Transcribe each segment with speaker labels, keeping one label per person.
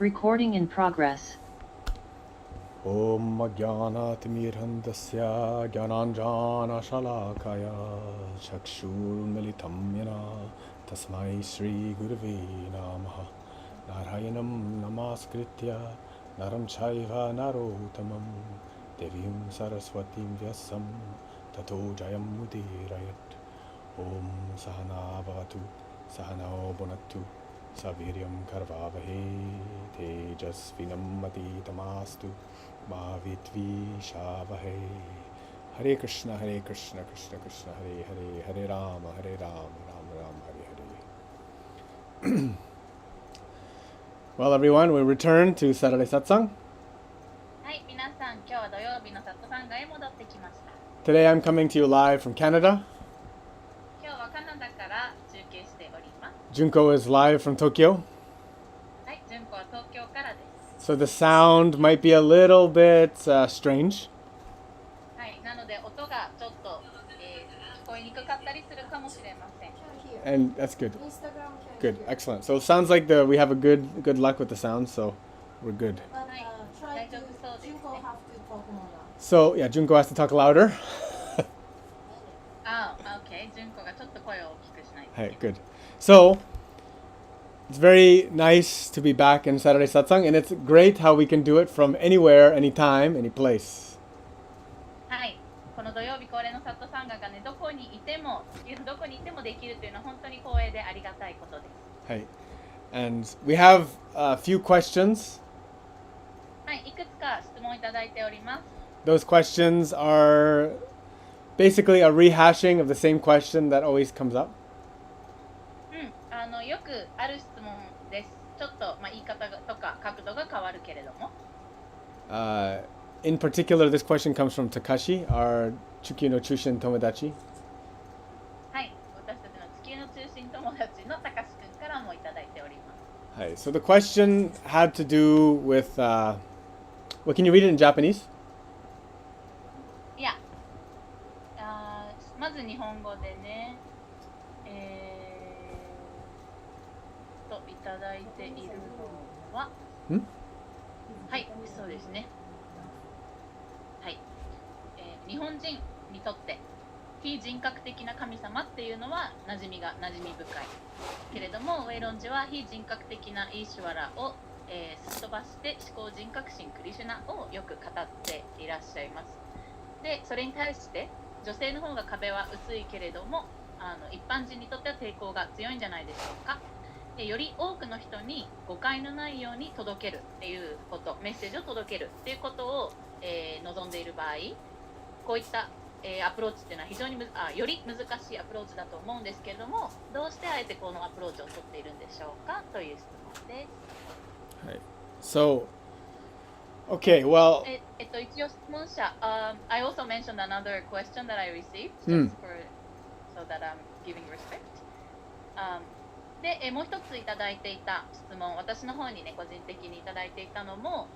Speaker 1: Recording in progress.
Speaker 2: Om Jnanatimirandasya Jnananjana Shalakaya Chakshurmilitam Yena Tasmai Shri Gurave Namaha Narayanam Namaskritya Naram Chaiva Narotamam Devyam Saraswatim Vyasam Tato Jayam Mudirayat Om Sahana Bhavatu Sahana Bonatu Saviryam Karvavahe Tejasvinam Tamastu Ma Vitvishavahe. Hare Krishna, Krishna Krishna, Hare Hare, Hare Rama, Rama Rama, Hare Hare. Well, everyone, we return to Saturday Satsang.
Speaker 3: はい、皆さん、今日は土曜日のサットサンガへ戻ってきました。
Speaker 2: Today I'm coming to you live from Canada.
Speaker 3: 今日はカナダから中継しております。
Speaker 2: Junko is live from Tokyo.
Speaker 3: はい、純子は東京からです。
Speaker 2: So the sound might be a little bit strange.
Speaker 3: はい、なので音がちょっと、聞こえにくかったりするかもしれません。
Speaker 2: And that's good. Good, excellent. So it sounds like we have a good luck with the sound, so we're good. So yeah, Junko has to talk louder.
Speaker 3: Okay. 純子がちょっと声を大きくしないと。
Speaker 2: Hey, good. So it's very nice to be back in Saturday Satsang, and it's great how we can do it from anywhere, anytime, any place.
Speaker 3: はい、この土曜日恒例のサットサンガがね、どこにいてもできるというのは本当に光栄でありがたいことです。
Speaker 2: Hey, and we have a few questions.
Speaker 3: はい、いくつか質問いただいております。
Speaker 2: Those questions are basically a rehashing of the same question that always comes up.
Speaker 3: よくある質問です。ちょっと、言い方とか角度が変わるけれども。
Speaker 2: In particular, this question comes from Takashi, our Chukyu no Chushin Tomodachi.
Speaker 3: はい、私たちの地球の中心友達のたかしくんからもいただいております。
Speaker 2: Hi. So the question had to do with, well, can you read it in Japanese?
Speaker 3: いや、まず日本語でね、いただいているのは、はい、そうですね。はい、日本人にとって非人格的な神様っていうのは馴染み深いけれども、ウェイロンジは非人格的なイーシュワラを、すっ飛ばして思考人格神クリシュナをよく語っていらっしゃいます。で、それに対して女性の方が壁は薄いけれども、一般人にとっては抵抗が強いんじゃないでしょうか。より多くの人に誤解のないように届けるっていうこと、メッセージを届けるっていうことを、望んでいる場合、こういった、アプローチっていうのは非常により難しいアプローチだと思うんですけれども、どうしてあえてこのアプローチを取っているんでしょうかという質問です。
Speaker 2: はい。So, okay, well.
Speaker 3: 一応質問者、I also mentioned another question that I received just so that I'm giving respect. で、もう一ついただいていた質問、私の方にね、個人的にいただいていたのも、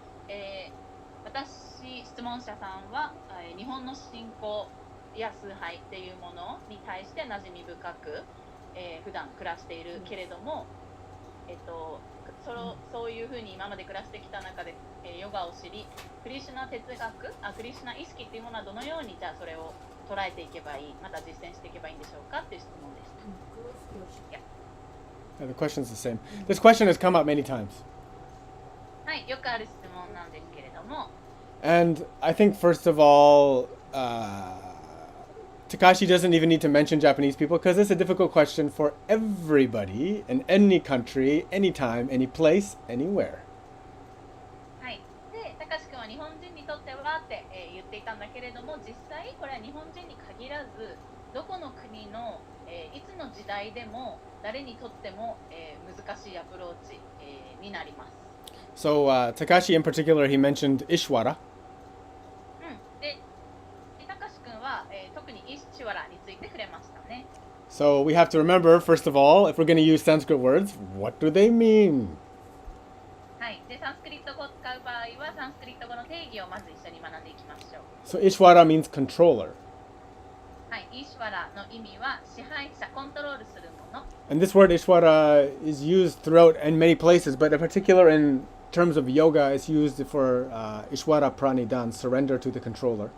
Speaker 3: 質問者さんは、日本の信仰や崇拝っていうものに対して馴染み深く、普段暮らしているけれども、そういうふうに今まで暮らしてきた中で、ヨガを知り、クリシュナ哲学、クリシュナ意識っていうものはどのようにじゃあそれを捉えていけばいい、また実践していけばいいんでしょうかっていう質問でした。
Speaker 2: The question is the same. This question has come up many times.
Speaker 3: はい、よくある質問なんですけれども。
Speaker 2: And I think first of all, Takashi doesn't even need to mention Japanese people because it's a difficult question for everybody in any country, anytime, any place, anywhere.
Speaker 3: はい。で、たかしくんは日本人にとってはって、言っていたんだけれども、実際これは日本人に限らず、どこの国の、いつの時代でも誰にとっても、難しいアプローチ、になります。
Speaker 2: So Takashi in particular, he mentioned Ishwara.
Speaker 3: で、たかしくんは、特にイシュワラについて触れましたね。
Speaker 2: So we have to remember, first of all, if we're going to use Sanskrit words, what do they mean?
Speaker 3: はい。で、サンスクリット語を使う場合は、サンスクリット語の定義をまず一緒に学んでいきましょう。
Speaker 2: So Ishwara means controller.
Speaker 3: はい、イーシュワラの意味は支配者、コントロールするもの。
Speaker 2: And this word Ishwara is used throughout in many places, but in particular in terms of yoga, it's used for Ishwara Pranidan, surrender to the controller.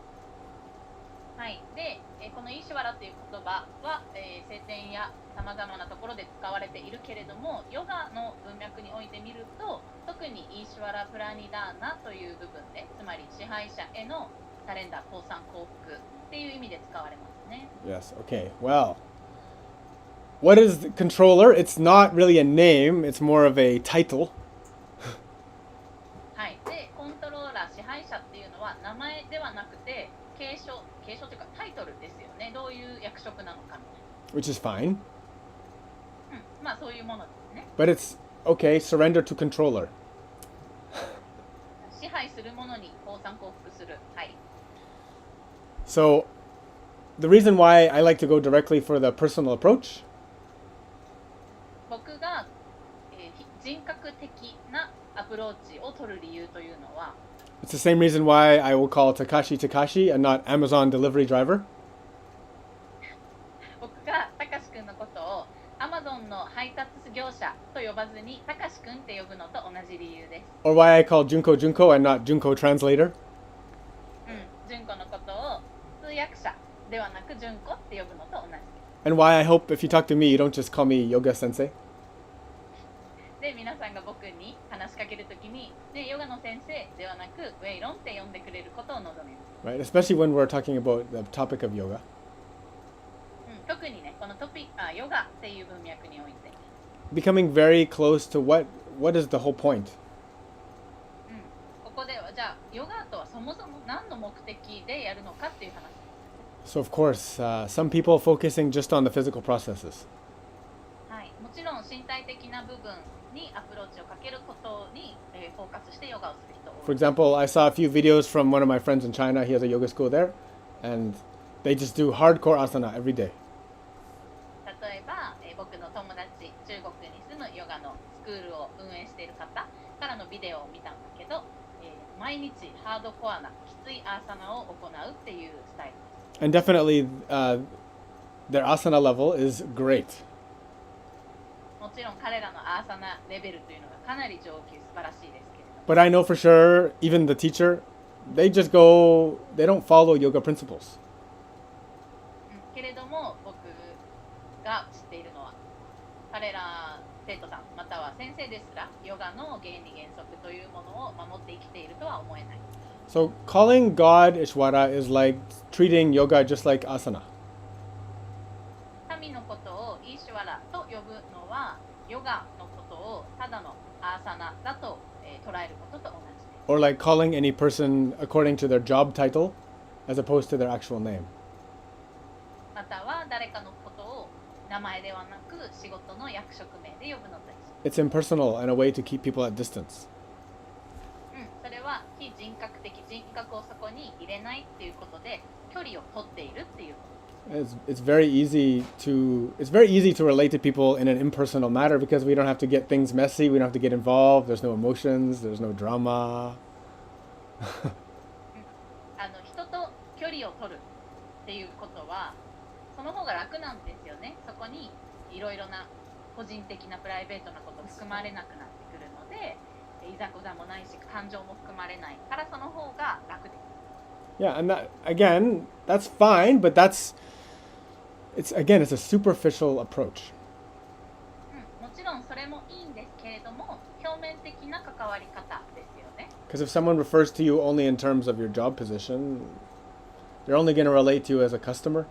Speaker 3: はい、で、このイーシュワラという言葉は、聖典やさまざまなところで使われているけれども、ヨガの文脈において見ると、特にイーシュワラプラニダーナという部分で、つまり支配者へのサレンダー、降参、降伏っていう意味で使われますね。
Speaker 2: Yes, okay. Well, what is the controller? It's not really a name, it's more of a title.
Speaker 3: はい、で、コントローラー、支配者っていうのは名前ではなくて、継承というかタイトルですよね。どういう役職なのかみたいな。
Speaker 2: Which is fine.
Speaker 3: まあそういうものですね。
Speaker 2: But it's okay, surrender to controller.
Speaker 3: 支配するものに降参降伏する。はい。
Speaker 2: So, the reason why I like to go directly for the personal approach
Speaker 3: 僕が、人格的なアプローチを取る理由というのは、
Speaker 2: it's the same reason why I will call Takashi Takashi and not Amazon delivery driver.
Speaker 3: 僕がたかしくんのことを Amazon の配達業者と呼ばずにたかしくんって呼ぶのと同じ理由です。
Speaker 2: Or why I call Junko Junko and not Junko translator.
Speaker 3: 純子のことを通訳者ではなく純子って呼ぶのと同じです。
Speaker 2: And why I hope if you talk to me, you don't just call me Yoga Sensei.
Speaker 3: で、皆さんが僕に話しかけるときに、ね、ヨガの先生ではなくウェイロンって呼んでくれることを望みます。
Speaker 2: Right? Especially when we're talking about the topic of yoga.
Speaker 3: 特にね、このヨガっていう文脈において、
Speaker 2: Becoming very close to what is the whole point?
Speaker 3: ここではじゃあヨガとはそもそも何の目的でやるのかっていう話。
Speaker 2: So of course, some people focusing just on the physical processes.
Speaker 3: はい、もちろん身体的な部分にアプローチをかけることに、フォーカスしてヨガをする人
Speaker 2: For example, I saw a few videos from one of my friends in China. He has a yoga school there, and they just do hardcore asana every day.
Speaker 3: 例えば、僕の友達中国に住むヨガのスクールを運営している方からのビデオを見たんだけど、毎日ハードコアなきついアーサナを行うっていうスタイルです。
Speaker 2: And definitely, their asana level is great.
Speaker 3: もちろん彼らのアーサナレベルというのがかなり上級、素晴らしいですけれども、
Speaker 2: But I know for sure, even the teacher, they don't follow yoga principles.
Speaker 3: けれども僕が知っているのは、彼ら生徒さんまたは先生ですらヨガの原理原則というものを守って生きているとは思えない。
Speaker 2: So calling God Ishwara is like treating yoga just like asana.
Speaker 3: 神のことをイーシュワラと呼ぶのはヨガのことをただのアーサナだと、捉えることと同じです。
Speaker 2: Or like calling any person according to their job title as opposed to their actual name.
Speaker 3: または誰かのことを名前ではなく仕事の役職名で呼ぶのと一緒。
Speaker 2: It's impersonal and a way to keep people at distance.
Speaker 3: それは非人格的人格をそこに入れないっていうことで距離を取っているっていうことです。
Speaker 2: It's very easy to relate to people in an impersonal matter because we don't have to get things messy, we don't have to get involved, there's no emotions, there's no drama.
Speaker 3: 人と距離を取るっていうことはその方が楽なんですよね。そこにいろいろな個人的なプライベートなこと含まれなくなってくるので、いざこざもないし感情も含まれないからその方が楽です。
Speaker 2: Yeah, and that's fine, but it's a superficial approach.
Speaker 3: もちろんそれもいいんですけれども表面的な関わり方ですよね。
Speaker 2: Because if someone refers to you only in terms of your job position, they're only going to relate to you as a customer.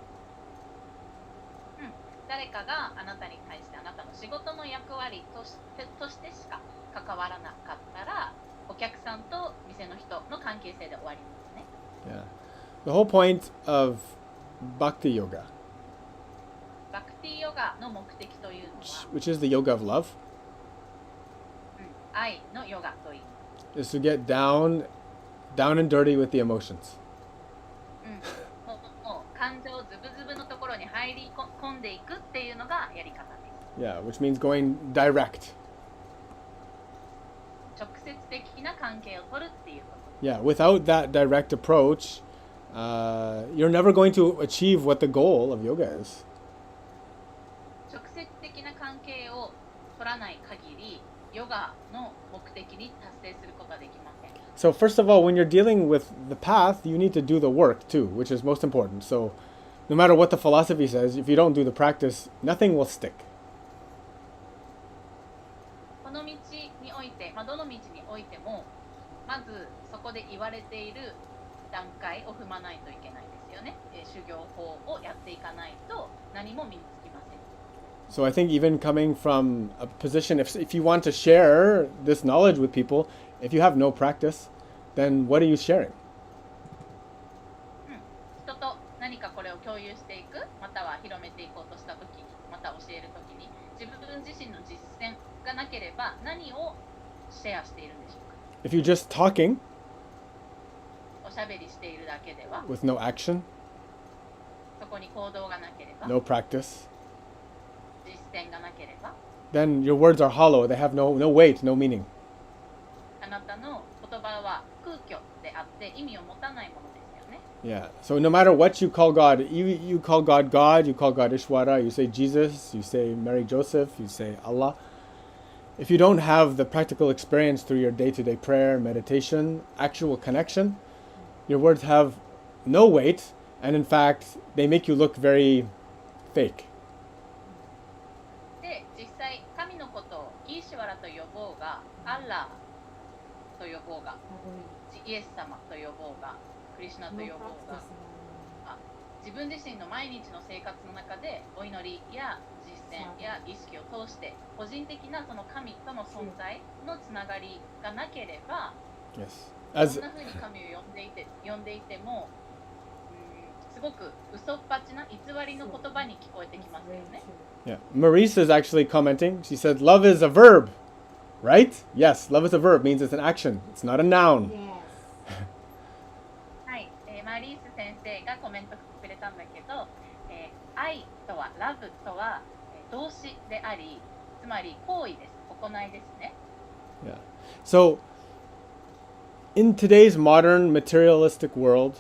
Speaker 3: 誰かがあなたに対してあなたの仕事の役割としてしか関わらなかったらお客さんと店の人の関係性で終わりますね。
Speaker 2: Yeah. The whole point of bhakti yoga,
Speaker 3: バクティヨガの目的というのは、
Speaker 2: which is the yoga of love,
Speaker 3: 愛のヨガと言います。
Speaker 2: is to get down and dirty with the emotions.
Speaker 3: もう感情ズブズブのところに入り込んでいくっていうのがやり方です。
Speaker 2: Yeah, which means going direct.
Speaker 3: 直接的な関係を取るっていうこと。
Speaker 2: Yeah, without that direct approach, you're never going to achieve what the goal of yoga is.
Speaker 3: 直接的な関係を取らない限りヨガの目的に達成すができません。
Speaker 2: So first of all, when you're dealing with the path, you need to do the work too, which is most important. So no matter what the philosophy says, if you don't do the practice, nothing will stick.
Speaker 3: この道において、どの道においても、まずそこで言われている段階を踏まないといけないですよね。修行法をやっていかないと何も身につきません。
Speaker 2: So I think even coming from a position, if you want to share this knowledge with people, if you have no practice, then what are you sharing?
Speaker 3: 人と何かこれを共有していく、または広めていこうとしたときに、また教えるときに、自分自身の実践がなければ何をシェアしているんでしょうか。
Speaker 2: If you're just talking
Speaker 3: おしゃべりしているだけでは、
Speaker 2: with no action,
Speaker 3: そこに行動がなければ、
Speaker 2: no practice,
Speaker 3: 実践がなければ、
Speaker 2: then your words are hollow. They have no weight, no meaning.
Speaker 3: あなたの言葉は空虚であって意味を持たないものですよね。
Speaker 2: Yeah. So no matter what you call God, you call God God, you call God Ishwara, you say Jesus, you say Mary Joseph, you say Allah. If you don't have the practical experience through your day-to-day prayer, meditation, actual connection, your words have no weight, and in fact, they make you look very fake.
Speaker 3: で、実際神のことをイーシュワラと呼ぼうが、アッラーと呼ぼうが、イエス様と呼ぼうが、クリシュナと呼ぼうが、自分自身の毎日の生活の中でお祈りや実践や意識を通して個人的なその神との存在のつながりがなければ、
Speaker 2: Yes.
Speaker 3: そんな風に神を呼んでいても、すごく嘘っぱちな偽りの言葉に聞こえてきますよね。
Speaker 2: Yeah. Maurice is actually commenting. She said, love is a verb, right? Yes, love is a verb, means it's an action. It's not a noun.
Speaker 1: Yes.
Speaker 3: はい、マリース先生がコメントくれたんだけど、愛とは、ラブとは動詞であり、つまり行為です。行いですね。
Speaker 2: Yeah. So, in today's modern materialistic world,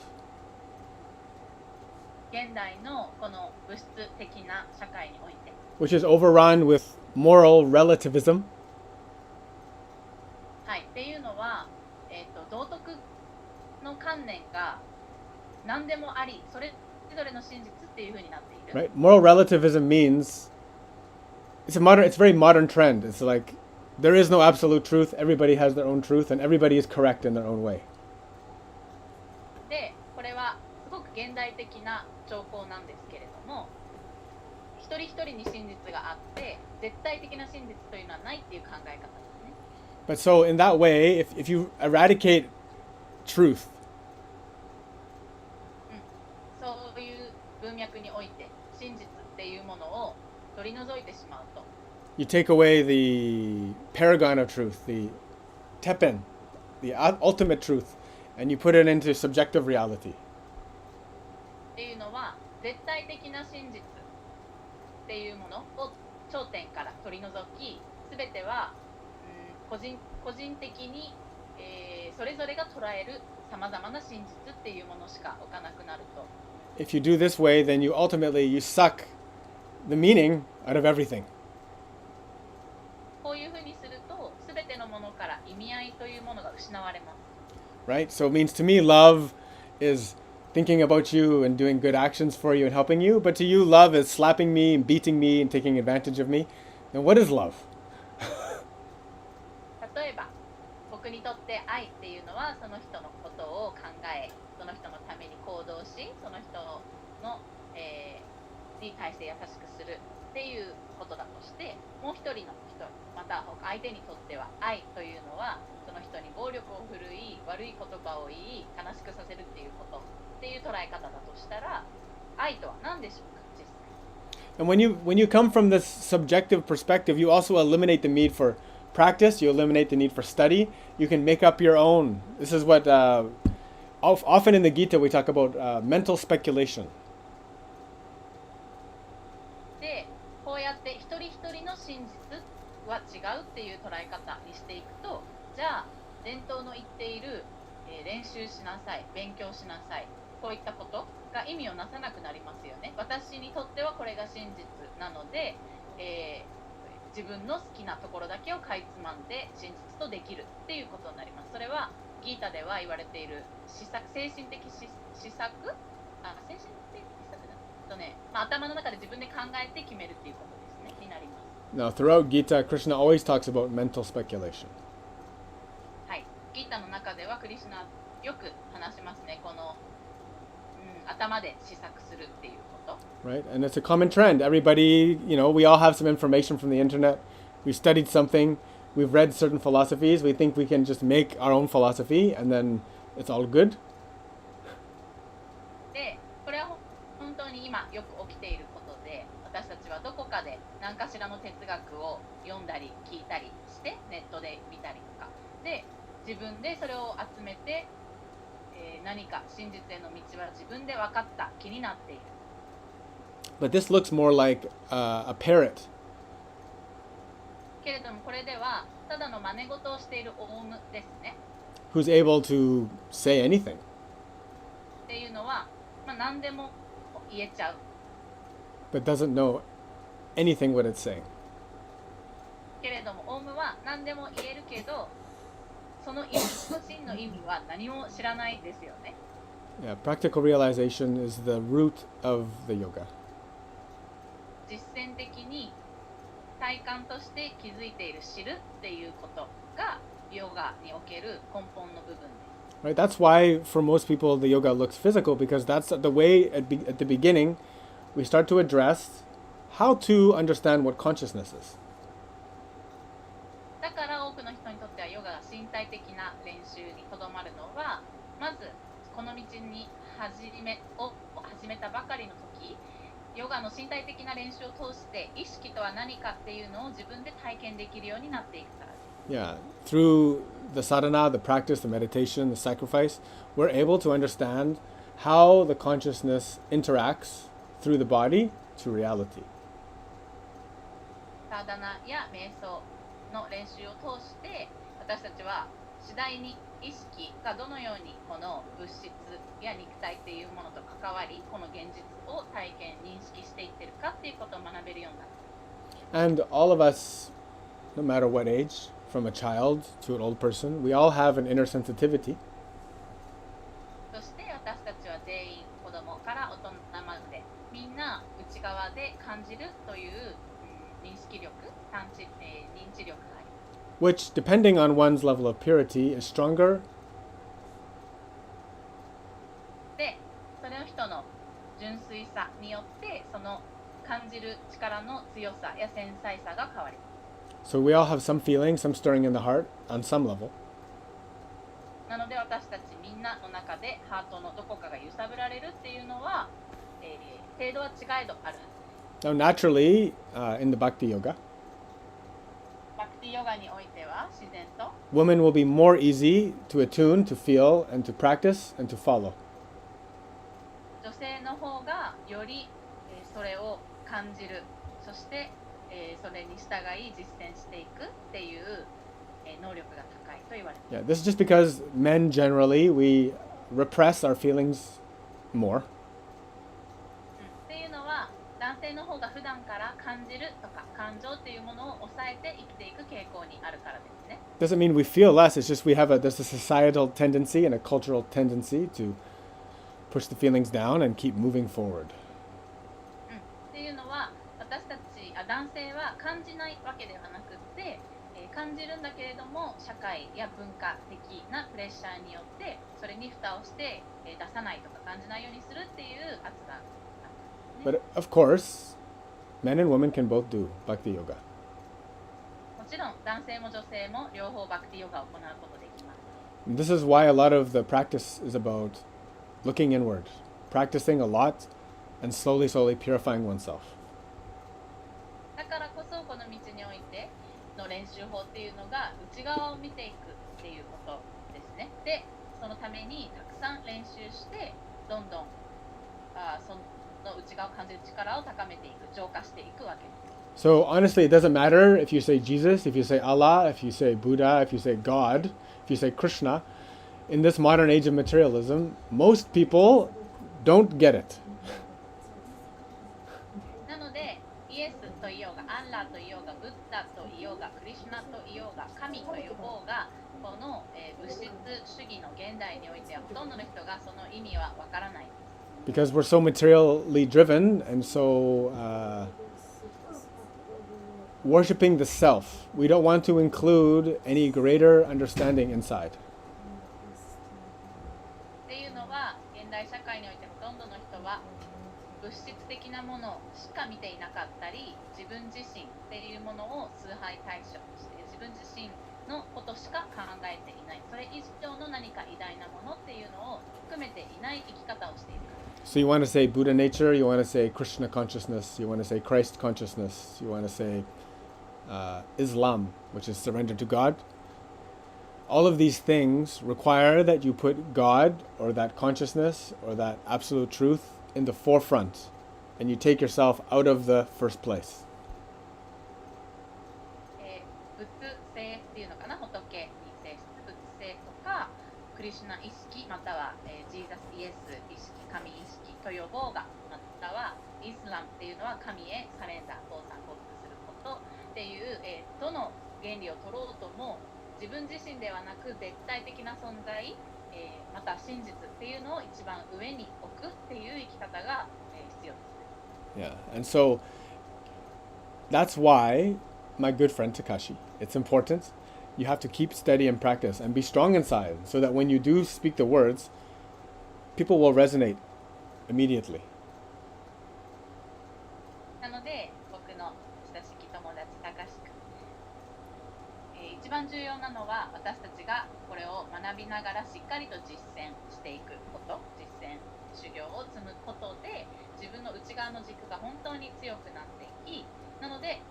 Speaker 3: 現代のこの物質的な社会において、
Speaker 2: which is overrun with moral relativism,
Speaker 3: はい、っていうのは、道徳の観念が何でもあり、それぞれの真実っていう風になっている。
Speaker 2: right? Moral relativism means it's a very modern trend. It's like there is no absolute truth. Everybody has their own truth, and everybody is correct in their own way.
Speaker 3: で、これはすごく現代的な兆候なんですけれども、一人一人に真実があって絶対的な真実というのはないっていう考え方ですね。
Speaker 2: But so in that way, if you eradicate truth,
Speaker 3: そういう文脈において真実っていうものを取り除いてしまうと、
Speaker 2: you take away the paragon of truth, the tepen, the ultimate truth, and you put it into subjective reality.
Speaker 3: っていうのは絶対的な真実っていうものを頂点から取り除き、すべては、個人的に、それぞれが捉えるさまざまな真実っていうものしか置かなくなると。
Speaker 2: If you do this way, then you suck the meaning out of everything.
Speaker 3: こういうふうにすると、すべてのものから意味合いというものが失われます。
Speaker 2: Right? So it means to me, love is thinking about you and doing good actions for you and helping you. But to you, love is slapping me and beating me and taking advantage of me. Then what is love?
Speaker 3: 例えば、僕にとって愛っていうのはその人のことを考え、その人のために行動し、その人の、に対して優しくするっていうことだとして、もう一人の人、また相手にとっては愛というのはその人に暴力を振るい、悪い言葉を言い、悲しくさせるっていうことっていう捉え方だとしたら、愛とは何でしょうか、実際。
Speaker 2: And when you come from this subjective perspective, you also eliminate the need for practice. You eliminate the need for study. You can make up your own. This is what often in the Gita we talk about mental speculation.
Speaker 3: で、こうやって一人一人の真実は違うっていう捉え方にしていくと、じゃあ伝統の言っている、練習しなさい、勉強しなさい、こういったことが意味をなさなくなりますよね。私にとってはこれが真実なので、自分の好きなところだけをかいつまんで真実とできるっていうことになります。それはギータでは言われている施策、精神的施策、精神的施策だとね、頭の中で自分で考えて決めるっていうことですねになります。
Speaker 2: Now, throughout Gita, Krishna always talks about mental speculation.
Speaker 3: はい、ギータの中ではクリシュナよく話しますね。この、頭で施策するっていうこと。
Speaker 2: Right? And it's a common trend. Everybody, we all have some information from the internet. We studied something. We've read certain philosophies. We think we can just make our own philosophy and then it's all good.
Speaker 3: で、これは本当に今よく起きていることで、私たちはどこかで何かしらの哲学を読んだり聞いたりして、ネットで見たりとかで、自分でそれを集めて、何か真実への道は自分で分かった気になっている。
Speaker 2: But this looks more like a parrot.
Speaker 3: けれどもこれではただの真似事をしているオウムですね。
Speaker 2: Who's able to say anything.
Speaker 3: っていうのは、何でも言えちゃう。
Speaker 2: But doesn't know anything what it's saying.
Speaker 3: けれどもオウムは何でも言えるけど、その意味、真の意味は何も知らないですよね。
Speaker 2: Yeah, practical realization is the root of the yoga.
Speaker 3: 実践的に体感として気づいている知るっていうことがヨガにおける根本の部分です。
Speaker 2: Right? That's why for most people the yoga looks physical, because that's the way at the beginning we start to address how to understand what consciousness is.
Speaker 3: だから多くの人にとってはヨガが身体的な練習にとどまるのは、まずこの道に始めたばかりの時、ヨガの身体的な練習を通して意識とは何かっていうのを自分で体験できるようになっていくからです。
Speaker 2: Yeah, through the sadhana, the practice, the meditation, the sacrifice, we're able to understand how the consciousness interacts through the body to reality.
Speaker 3: サーダナや瞑想の練習を通して私たちは次第に意識がどのようにこの物質や肉体っていうものと関わり、この現実を体験認識していってるかっていうことを学べるようになる。
Speaker 2: And all of us, no matter what age, from a child to an old person, we all have an inner sensitivity.
Speaker 3: そして私たちは全員子供から大人までみんな内側で感じるという、認識力、認知力があります。
Speaker 2: Which, depending on one's level of purity, is stronger.
Speaker 3: で、それの人の純粋さによってその感じる力の強さや繊細さが変わります。
Speaker 2: So we all have some feeling, some stirring in the heart on some level.
Speaker 3: なので私たちみんなの中でハートのどこかが揺さぶられるっていうのは、程度は違いどあるはず。
Speaker 2: Now, naturally, in the Bhakti Yoga,
Speaker 3: バクティヨガにおいては自然と
Speaker 2: women will be more easy to attune, to feel, and to practice, and to follow.
Speaker 3: 女性の方がより、それを感じる、そして、それに従い実践していくっていう、能力が高いと言われています。
Speaker 2: Yeah, this is just because men generally, we repress our feelings more.
Speaker 3: っていうのは男性の方が普段から感じるとか感情っていうものを抑えて生きていく傾向にあるからですね。
Speaker 2: Doesn't mean we feel less, it's just there's a societal tendency and a cultural tendency to push the feelings down and keep moving forward.
Speaker 3: っていうのは私たち男性は感じないわけではなくって、感じるんだけれども社会や文化的なプレッシャーによってそれに蓋をして、出さないとか感じないようにするっていう圧がある。
Speaker 2: But of course, men and women can both do Bhakti Yoga.
Speaker 3: もちろん男性も女性も両方バクティヨガを行うことできます。
Speaker 2: And this is why a lot of the practice is about looking inward, practicing a lot, and slowly purifying oneself.
Speaker 3: だからこそこの道においての練習法っていうのが内側を見ていくっていうことですね。で、そのためにたくさん練習してどんどんその内側を感じる力を高めていく、浄化していくわけです。
Speaker 2: So honestly, it doesn't matter if you say Jesus, if you say Allah, if you say Buddha, if you say God, if you say Krishna. In this modern age of materialism, most people don't get it.
Speaker 3: なので、イエスと言おうが、アンラーと言おうが、ブッダ神という方がこの、物質主義の現代においてはほとんどの人がその意味はわからない。
Speaker 2: Because we're so materially driven and so worshipping the self. We don't want to include any greater understanding inside.
Speaker 3: っていうのは現代社会においてほとんどの人は物質的なものしか見ていなかったり、自分自身っていうものを崇拝対象として自分自身のことしか考えていない、それ以上の何か偉大なものっていうのを含めていない生き方をしている。
Speaker 2: So you want to say Buddha nature, you want to say Krishna consciousness, you want to say Christ consciousness, you want to say Islam, which is surrender to God. All of these things require that you put God or that consciousness or that absolute truth in the forefront, and you take yourself out of the first place.
Speaker 3: 仏性っていうのかな、仏に性質、仏性とかクリシュナ意識または、ジーザスイエス意識、神意識と呼ぼうが、またはイスラムっていうのは神へサレンダー、降参降伏することっていう、どの原理を取ろうとも自分自身ではなく絶対的な存在、また真実っていうのを一番上に置くっていう生き方が、必要です。
Speaker 2: Yeah, and so that's why, my good friend Takashi, it's important. You have to keep steady and practice and be strong inside so that when you do speak the words, people will resonate immediately.
Speaker 3: なので僕の親しき友達高志くん、一番重要なのは私たちがこれを学びながらしっかりと実践していくこと、実践修行を積むことで自分の内側の軸が本当に強くなっていき、なので、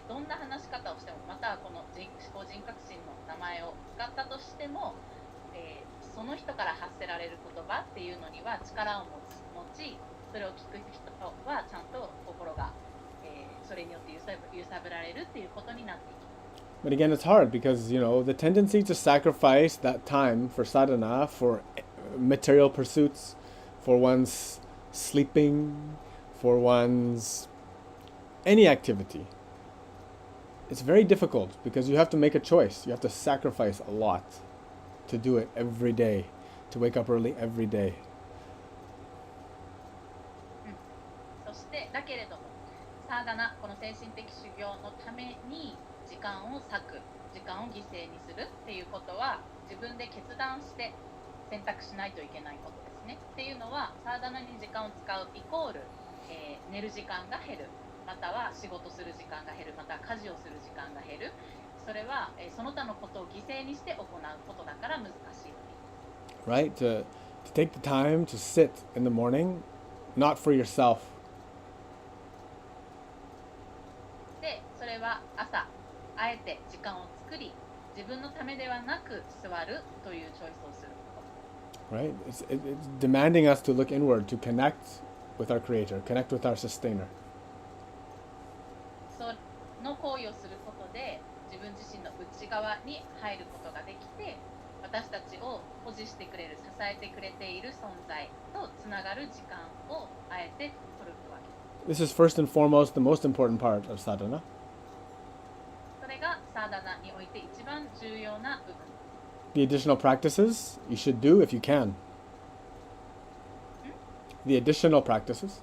Speaker 3: どんな話し方をしても、またはこの思考人格心の名前を使ったとしても、その人から発せられる言葉っていうのには力を持ち、それを聞く人はちゃんと心が、それによって揺さぶられるっていうことになっていきます。
Speaker 2: But again, it's hard because, the tendency to sacrifice that time for sadhana, for material pursuits, for one's sleeping, for one's any activity. It's very difficult because you have to make a choice. You have to sacrifice a lot to do it every day, to wake up early every day.
Speaker 3: そしてだけれども、サーダナ、この精神的修行のために時間を割く、時間を犠牲にするっていうことは自分で決断して選択しないといけないことですね。っていうのはサーダナに時間を使うイコール、寝る時間が減る、または仕事する時間が減る、または家事をする時間が減る。それは、その他のことを犠牲にして行うことだから難しいので。
Speaker 2: Right? To take the time to sit in the morning, not for yourself.
Speaker 3: で、それは朝、あえて時間を作り、自分のためではなく座るというチョイスをすること。
Speaker 2: Right? It's demanding us to look inward, to connect with our Creator, connect with our Sustainer.
Speaker 3: その行為をすることで自分自身の内側に入ることができて、私たちを保持してくれる、支えてくれている存在とつながる時間をあえて取るわけです。
Speaker 2: This is first and foremost the most important part of sadhana.
Speaker 3: それがサーダナにおいて一番重要な部分。
Speaker 2: The additional practices you should do if you can. The additional practices.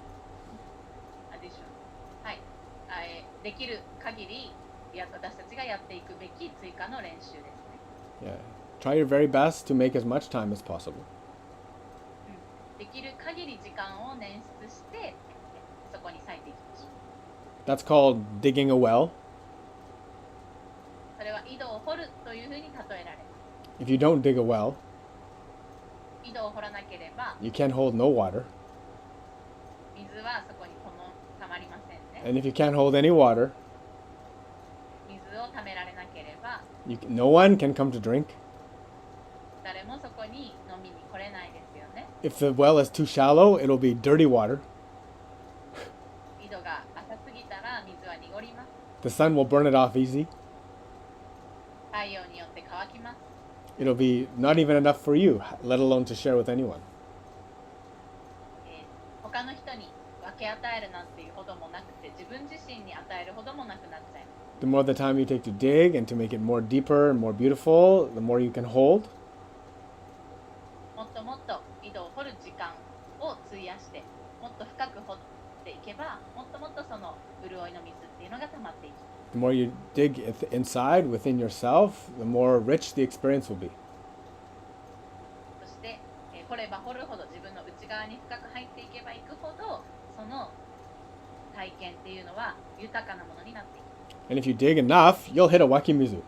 Speaker 3: はい、できる限り私たちがやっていくべき追加の練習ですね。
Speaker 2: Yeah. Try your very best to make as much time as possible.
Speaker 3: できる限り時間を捻出してそこに割いていきましょう。
Speaker 2: That's called digging a well.
Speaker 3: それは井戸を掘るというふうに例えられます。
Speaker 2: If you don't dig a well,
Speaker 3: 井戸を掘らなければ
Speaker 2: you can't hold no water.
Speaker 3: 水はそこにたまりませんね。
Speaker 2: And if you can't hold any water,
Speaker 3: 水をためられなければ
Speaker 2: no one can come to drink.
Speaker 3: 誰もそこに飲みに来れないですよね。
Speaker 2: If the well is too shallow, it'll be dirty water.
Speaker 3: 井戸が浅すぎたら水は濁ります。
Speaker 2: The sun will burn it off easy.
Speaker 3: 太陽によって乾きます。
Speaker 2: It'll be not even enough for you, let alone to share with anyone.
Speaker 3: 他の人に分け与えるなんていうほどもなくて、自分自身に与えるほどもなくなっちゃいます。
Speaker 2: The more the time you take to dig and to make it more deeper and more beautiful, the more you can hold.
Speaker 3: もっともっと井戸を掘る時間を費やしてもっと深く掘っていけばもっともっとその潤いの水っていうのが溜まっていきます。
Speaker 2: The more you dig inside within yourself, the more rich the experience will be.
Speaker 3: そして、掘れば掘るほど自分の内側に深く入っていけばいくほどその体験っていうのは豊かなものになっていく。
Speaker 2: And if you dig enough, you'll hit a wakimizu.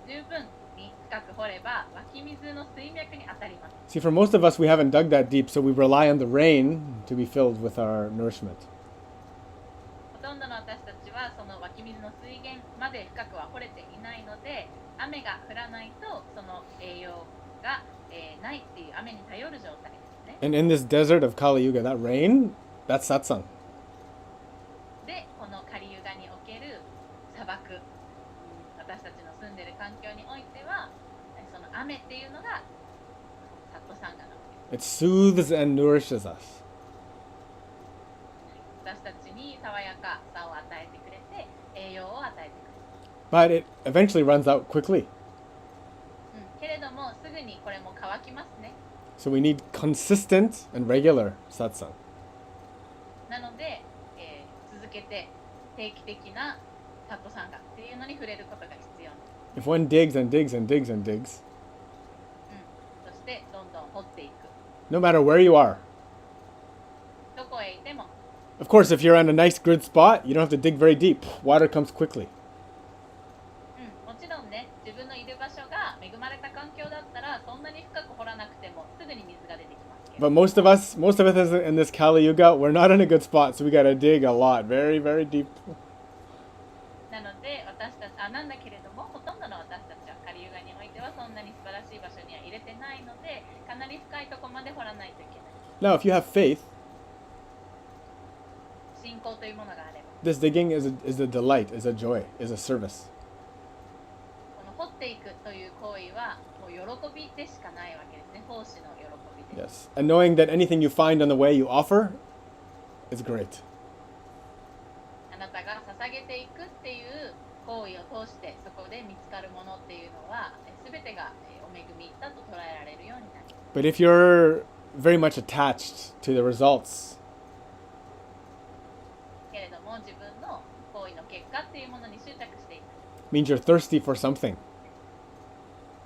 Speaker 3: 十分に深く掘れば湧き水の水脈に当たります。
Speaker 2: See, for most of us, we haven't dug that deep, so we rely on the rain to be filled with our nourishment.
Speaker 3: ほとんどの私たちはその湧き水の水源まで深くは掘れていないので雨が降らないとその栄養が、ないっていう雨に頼る状態ですね。
Speaker 2: And in this desert of Kali Yuga, that rain, that's satsang.
Speaker 3: で、このカリユガにおける砂漠、私たちの住んでる環境においてはその雨っていうのがサットサンガなわけです。
Speaker 2: It soothes and nourishes us.
Speaker 3: 私たちに爽やかさを与えてくれて栄養を与えてくれる。
Speaker 2: But it eventually runs out quickly.
Speaker 3: けれどもすぐにこれも乾きますね。
Speaker 2: So we need consistent and regular satsang.
Speaker 3: なので、続けて定期的なサットサンガっていうのに触れることが必要です。
Speaker 2: If one digs and digs and digs and digs,
Speaker 3: そしてどんどん掘っていく。
Speaker 2: no matter where you are.
Speaker 3: どこへいても。
Speaker 2: Of course, if you're on a nice good spot, you don't have to dig very deep. Water comes quickly.
Speaker 3: もちろんね、自分のいる場所が恵まれた環境だったらそんなに深く掘らなくてもすぐに水が出てきますけど。
Speaker 2: But most of us in this Kali Yuga, we're not in a good spot, so we gotta dig a lot, very, very deep.
Speaker 3: なので私たちなんだけれどもほとんどの私たちはカリユガにおいてはそんなに素晴らしい場所には入れてないのでかなり深いところまで掘らないといけない。
Speaker 2: Now, if you have faith,
Speaker 3: 信仰というものがあれば
Speaker 2: this digging is a delight, is a joy, is a service.
Speaker 3: この掘っていくという行為はもう喜びでしかないわけですね。奉仕の喜びです。
Speaker 2: Yes. And knowing that anything you find on the way you offer is great.
Speaker 3: あなたが捧げていくっていう行為を通してそこで見つかるものっていうのは全てがお恵みだと捉えられるようになります。
Speaker 2: But if you're very much attached to the results,
Speaker 3: けれども自分の行為の結果っていうものに執着していく
Speaker 2: means you're thirsty for something.
Speaker 3: っ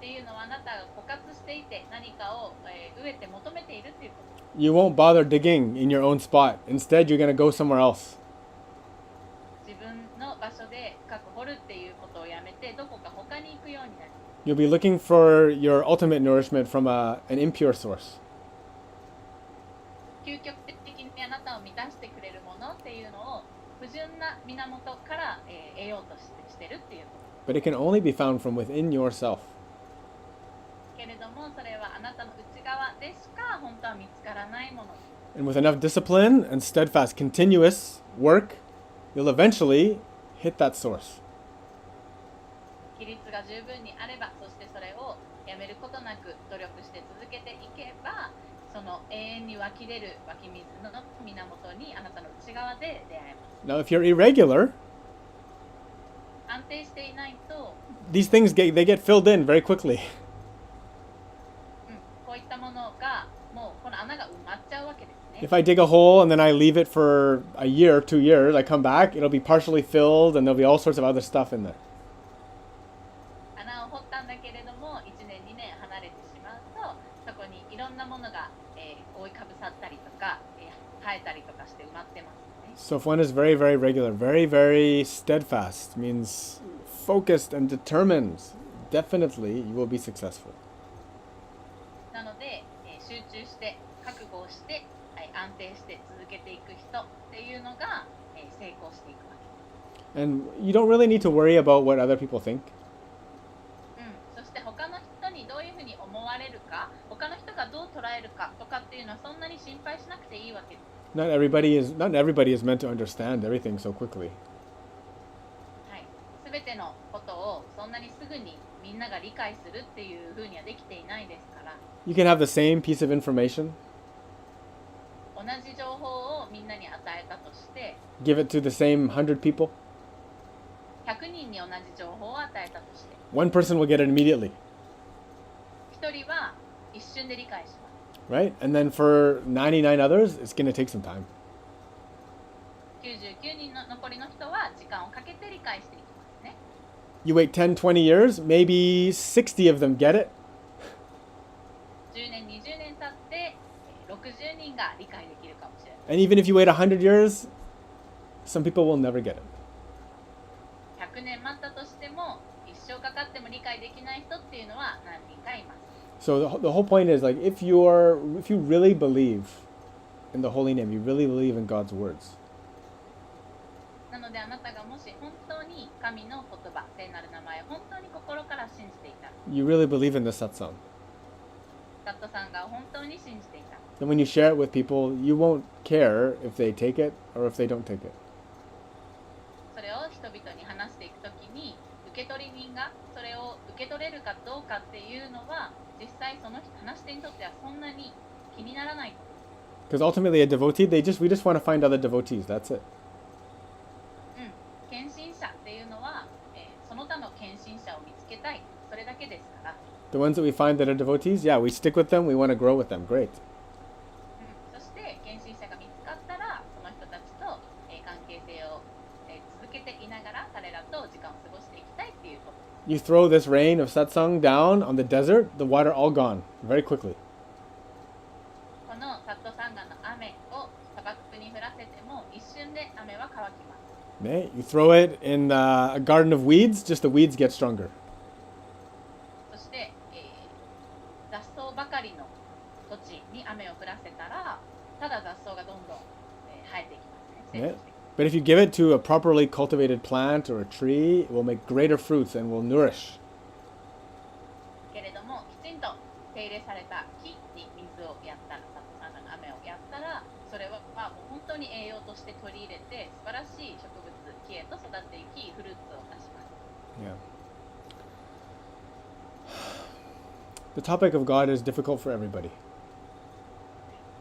Speaker 3: ていうのはあなたが枯渇していて何かを、飢えて求めているっていうこと。
Speaker 2: You won't bother digging in your own spot. Instead, you're gonna go somewhere else.
Speaker 3: 自分の場所で深く掘るっていうことをやめてどこか他に行くようになる。
Speaker 2: You'll be looking for your ultimate nourishment from an impure source.
Speaker 3: 究極的にあなたを満たしてくれるものっていうのを不純な源から、得ようとしてるっていうこと。
Speaker 2: But it can only be found from within yourself.
Speaker 3: けれどもそれはあなたの内側でしか本当は見つからないもの。
Speaker 2: And with enough discipline and steadfast, continuous work, you'll eventually hit that source.
Speaker 3: 規律が十分にあればそしてそれをやめることなく努力して続けていけばその永遠に湧き出る湧き水の源にあなたの内側で出会えます。
Speaker 2: Now, if you're irregular,
Speaker 3: 安定していないと、
Speaker 2: these things they get filled in very quickly.
Speaker 3: こういったものがもうこの穴が埋まっちゃうわけですね。
Speaker 2: If I dig a hole and then I leave it for a year, 2 years, I come back, it'll be partially filled and there'll be all sorts of other stuff in there.
Speaker 3: 穴を掘ったんだけれども1年2年離れてしまうとそこにいろんなものが、覆いかぶさったりとか、生えたりとかして埋まってますね。
Speaker 2: So if one is very, very regular, very, very steadfast, means focused and determined, definitely you will be successful.
Speaker 3: なので、集中して覚悟をして、安定して続けていく人っていうのが、成功していくわけ。
Speaker 2: And you don't really need to worry about what other people think.
Speaker 3: そして他の人にどういうふうに思われるか他の人がどう捉えるかとかっていうのはそんなに心配しなくていいわけです。
Speaker 2: Not everybody is meant to understand everything so quickly.
Speaker 3: すべてのことをそんなにすぐにみんなが理解するっていうふうにはできていないですから。
Speaker 2: You can have the same piece of information,
Speaker 3: 同じ情報をみんなに与えたとして、
Speaker 2: give it to the same 100 people,
Speaker 3: 100人に同じ情報を与えたとして、
Speaker 2: one person will get it immediately,
Speaker 3: 1人は一瞬で理解します。
Speaker 2: right? And then for 99 others, it's going to take some time.
Speaker 3: 99人の残りの人は時間をかけて理解していきますね。
Speaker 2: You wait 10, 20 years, maybe 60 of them get it.
Speaker 3: 10年20年経って60人が理解できるかもしれない。
Speaker 2: And even if you wait 100 years, some people will never get it.
Speaker 3: 100年待ったとしても一生かかっても理解できない人っていうのは何人かいます。
Speaker 2: So the whole point is, like, if you really believe in the holy name, you really believe in God's words,
Speaker 3: なのであなたがもし本当に神の言葉、聖なる名前を本当に心から信じていたら、
Speaker 2: you really believe in the satsang.
Speaker 3: サットさんが本当に信じていた。
Speaker 2: Then when you share it with people, you won't care if they take it or if they don't take it.
Speaker 3: それを人々に話していくときに、受け取り人がそれを受け取れるかどうかっていうのは、実際その話し手にとってはそんなに気にならない。
Speaker 2: Because ultimately, a devotee, we just want to find other devotees. That's it.
Speaker 3: 献身者っていうのは、その他の献身者を見つけたい、それだけですから。
Speaker 2: The ones that we find that are devotees, yeah, we stick with them. We want to grow with them. Great.
Speaker 3: そして献身者が見つかったら、その人たちと、関係性を、続けていながら彼らと時間を過ごしていきたいっていうこと。
Speaker 2: You throw this rain of satsang down on the desert, the water all gone very quickly.
Speaker 3: このサットサンガの雨を砂漠に降らせても一瞬で雨は乾きます。
Speaker 2: You throw it in a garden of weeds, just the weeds get stronger.
Speaker 3: そして、雑草ばかりの土地に雨を降らせたら、ただ雑草がどんどん、生えていきますね。成長していきます。
Speaker 2: But if you give it to a properly cultivated plant or a tree, it will make greater fruits and will nourish.
Speaker 3: けれども、きちんと手入れされた木に水をやったら、サットサンガの雨をやったら、それはもう本当に栄養として取り入れて、素晴らしい植物、木へと育っていき、フルーツを出します。
Speaker 2: Yeah. The topic of God is difficult for everybody.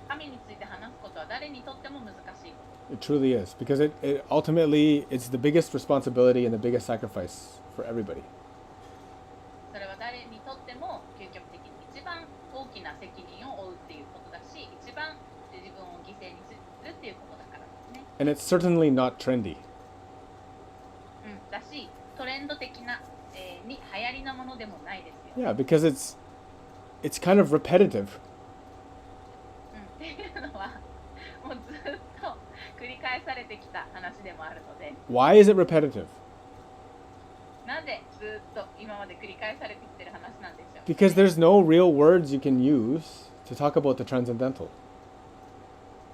Speaker 3: 神について話すことは誰にとっても難しいこと。
Speaker 2: It truly is, because it ultimately it's the biggest responsibility and the biggest sacrifice for everybody.
Speaker 3: それは誰にとっても究極的に一番大きな責任を負うっていうことだし、一番自分を犠牲にするっていうことだからですね。
Speaker 2: And it's certainly not trendy.
Speaker 3: だし、トレンド的な、に流行りなものでもないですよ。
Speaker 2: Yeah, because it's kind of repetitive.
Speaker 3: っていうのはもうずっと繰り返されてきた話でもあるので、
Speaker 2: Why is it repetitive?
Speaker 3: なぜずっと今まで繰り返されてきてる話なんでしょう。
Speaker 2: Because there's no real words you can use to talk about the transcendental.
Speaker 3: っ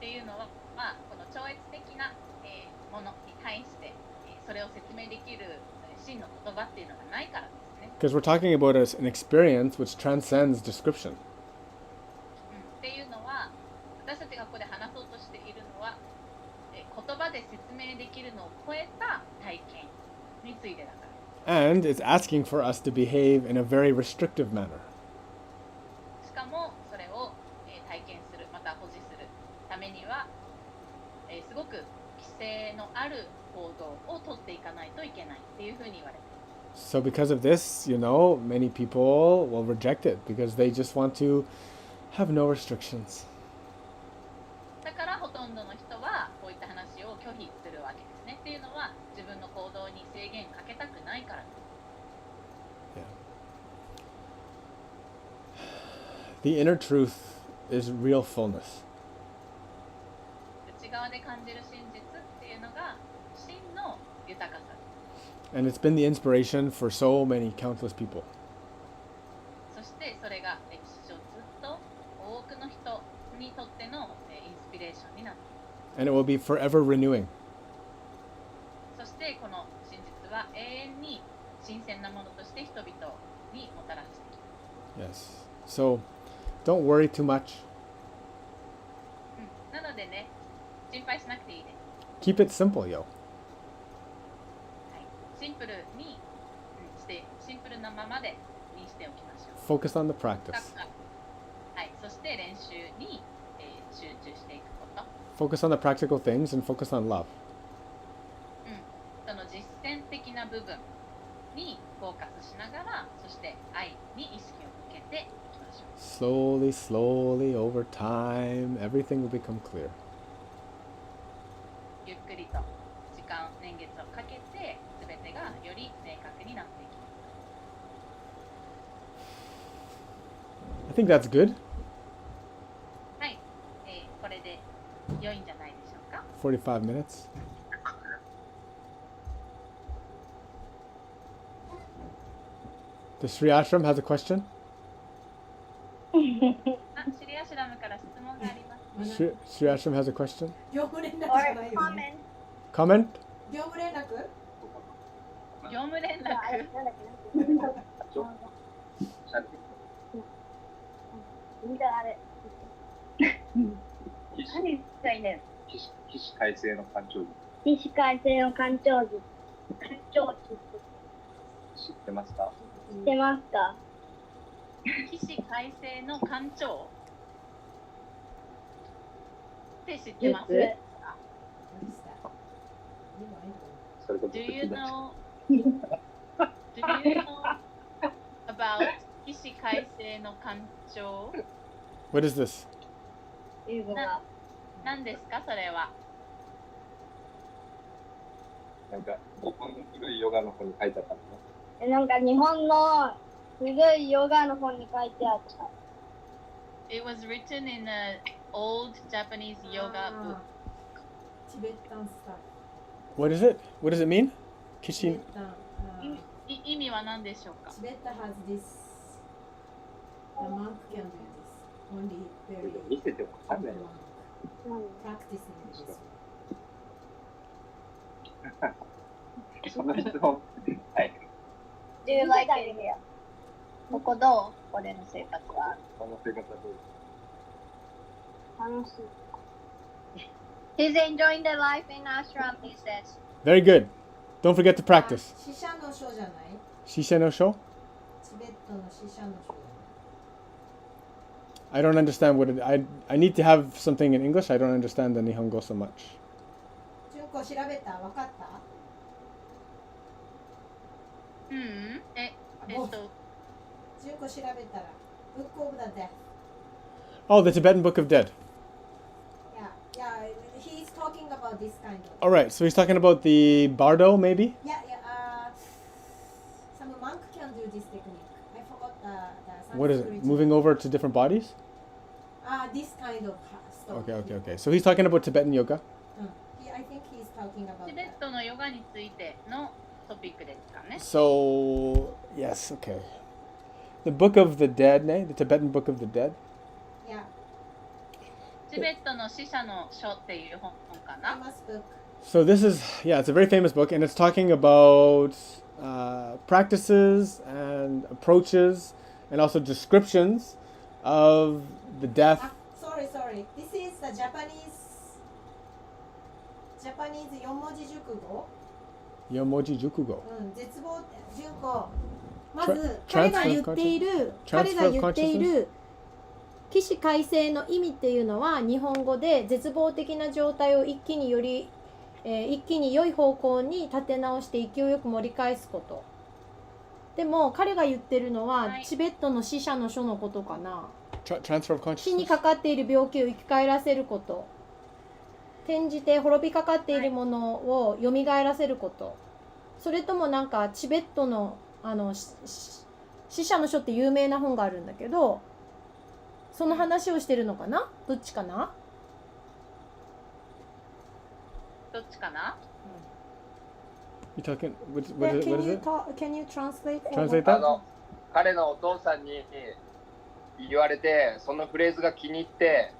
Speaker 3: ていうのは、この超越的な、ものに対して、それを説明できる真の言葉っていうのがないからですね。
Speaker 2: Because we're talking about an experience which transcends description.
Speaker 3: っていうのは、私たちがここで話そうとしているのは、言葉で説明できるのを超えた体験についてだから。
Speaker 2: And it's asking for us to behave in a very restrictive manner.
Speaker 3: しかもそれを、体験する、また保持するためには、すごく規制のある行動をとっていかないといけないっていうふうに言われています。
Speaker 2: So because of this, many people will reject it because they just want to have no restrictions.
Speaker 3: だからほとんどの人はこういった話を拒否するわけですね。っていうのは自分の行動に制限かけたくないからです。
Speaker 2: The inner truth is real fullness.
Speaker 3: 内側で感じる真実っていうのが真の豊かさです。
Speaker 2: And it's been the inspiration for so many countless people.
Speaker 3: そしてそれが歴史上ずっと多くの人にとってのインスピレーションになっています。
Speaker 2: And it will be forever renewing.
Speaker 3: そしてこの真実は永遠に新鮮なものとして人々にもたらしてきます。
Speaker 2: Yes. So don't worry too much.
Speaker 3: なのでね、心配しなくていいです。
Speaker 2: Keep it simple, yo.
Speaker 3: シンプルにして、シンプルなままでにしておきましょう。
Speaker 2: Focus on the practice.
Speaker 3: はい、そして練習に、集中していくこと。
Speaker 2: Focus on the practical things and focus on love.
Speaker 3: その実践的な部分ていきましょう。
Speaker 2: Slowly, slowly, over time, everything will become clear.
Speaker 3: ゆっくりと時間年月をかけて全てがより明確になっていきます。
Speaker 2: I think that's good.
Speaker 3: はい、これで良いんじゃないでしょうか。
Speaker 2: 45 minutes. The Sri Ashram has a question.
Speaker 3: あ、シリアシュラムから質問があります。
Speaker 2: Sri Ashram has a question.
Speaker 1: 業務連絡じゃ
Speaker 4: Or
Speaker 1: ないよね。
Speaker 2: Comment?
Speaker 1: 業務連絡
Speaker 3: 業務連絡。
Speaker 4: なんだっけ見たあれ。何がいいね。
Speaker 5: 起死回生の干潮
Speaker 4: 起死回生の干潮時。干潮時
Speaker 5: 知ってますか？
Speaker 4: 知ってますか？
Speaker 3: 起死回生の干潮って知ってますか？
Speaker 5: それこそ
Speaker 3: Do you know about 起死回生の干潮？
Speaker 2: What is this?
Speaker 4: 英語が。
Speaker 3: 何ですかそれは？
Speaker 5: なんか日本の古いヨガの本に書いてあったんだね。
Speaker 4: なんか日本の古いヨガの本に書いてあった。
Speaker 3: It was written in an old Japanese yoga book.
Speaker 1: チベッタンスタイ
Speaker 2: What is it? What does it mean?
Speaker 1: ル。チベ
Speaker 2: Kishin.
Speaker 1: ッタン、
Speaker 3: 意味は何でしょうか？
Speaker 1: チベッタ has this. The monk can do this. Only
Speaker 5: 見
Speaker 1: very
Speaker 5: せてもわかんないよ。
Speaker 1: practicing this.
Speaker 5: その質問。はい。
Speaker 4: Do you like it here? ここどう？これの生活は。
Speaker 5: この生活はどうですか？
Speaker 4: 楽しい。He's enjoying the life in ashram, he says.
Speaker 2: Very good. Don't forget to practice.
Speaker 1: 死者の書じゃない？
Speaker 2: Shisha no sho?
Speaker 1: チベットの死者の書。
Speaker 2: I don't understand what it. I need to have something in English. I don't understand the Nihongo so much.
Speaker 1: 純子調べた？わかった？
Speaker 3: うん。
Speaker 1: 純子調べたら Book of the Death.
Speaker 2: Oh, the Tibetan Book of Dead.
Speaker 1: Yeah, he's talking about this kind of.
Speaker 2: All right, so he's talking about the bardo, maybe.
Speaker 1: Yeah, some monk can do this technique. I forgot the
Speaker 2: What is
Speaker 1: Sanskrit.
Speaker 2: it? Moving over to different bodies.
Speaker 1: This kind of stuff.
Speaker 2: Okay. So he's talking about Tibetan yoga.
Speaker 1: I think he's talking about
Speaker 3: チベッ
Speaker 1: that.
Speaker 3: トのヨガについてのトピックですかね。
Speaker 2: So yes, okay. The Book of the Dead, the Tibetan Book of the Dead.
Speaker 1: Yeah,
Speaker 3: チベットの死者の書っていう本かな。
Speaker 1: famous book.
Speaker 2: So this is it's a very famous book, and it's talking about practices and approaches, and also descriptions of the death.
Speaker 1: Sorry. This is the Japanese 4文字熟語。
Speaker 2: Yomoji Jukugo.
Speaker 1: 絶望純子。ま
Speaker 2: Tra-
Speaker 1: ず
Speaker 2: transfer
Speaker 1: 彼が言っている
Speaker 2: consciousness?
Speaker 1: 起死回生の意味っていうのは日本語で絶望的な状態を一気に良い方向に立て直して勢いよく盛り返すこと。でも彼が言ってるのは、
Speaker 3: はい
Speaker 1: チベットの死者の書のことかな。
Speaker 2: Transfer of
Speaker 1: 死に
Speaker 2: consciousness.
Speaker 1: かかっている病気を生き返らせること。転じて滅びかかっているものを蘇らせること。それともなんかチベットの死者の書って有名な本があるんだけど、その話をしてるのかな？どっちかな？
Speaker 3: どっちかな？
Speaker 2: You talking? What is it?
Speaker 1: Can you translate?
Speaker 2: Translate that?
Speaker 5: 彼のお父さんに言われて、そのフレーズが気に入って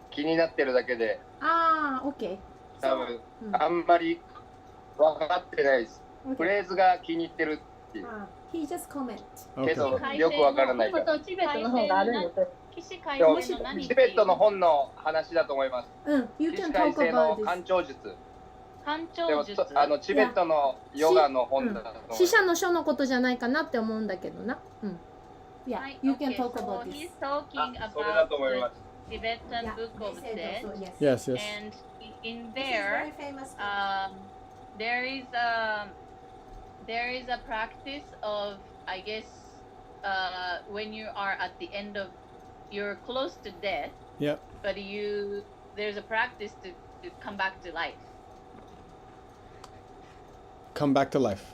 Speaker 5: 気になってるだけで、
Speaker 1: ああ、OK。
Speaker 5: 多分あんまり分かってないです。フレーズが気に入ってるっていう。
Speaker 1: He just comment.
Speaker 5: け
Speaker 2: Okay.
Speaker 5: どよくわからないから。
Speaker 4: チベットの方があるんです。
Speaker 3: 起死回
Speaker 5: でも
Speaker 3: 生の何
Speaker 5: チベットの本の話だと思います。
Speaker 1: You
Speaker 5: 起死
Speaker 1: can
Speaker 5: 回
Speaker 1: talk
Speaker 5: 生の
Speaker 1: about
Speaker 5: 干潮術。
Speaker 3: 干
Speaker 5: でも
Speaker 3: 潮術。
Speaker 5: チベットのヨガの本だと思います。
Speaker 1: 死者の書のことじゃないかなって思うんだけどな。Yeah,
Speaker 3: はい
Speaker 1: you can
Speaker 3: okay,
Speaker 1: talk
Speaker 3: so
Speaker 1: about this.
Speaker 3: he's talking
Speaker 5: それだ
Speaker 3: about
Speaker 5: と思いま
Speaker 3: the
Speaker 5: す。
Speaker 3: Tibetan Book of Dead,
Speaker 2: Yes.
Speaker 3: and in there, there is a practice of, I guess, when you are at the end of, you're close to death,
Speaker 2: Yep.
Speaker 3: but there's a practice to come back to life.
Speaker 2: Come back to life.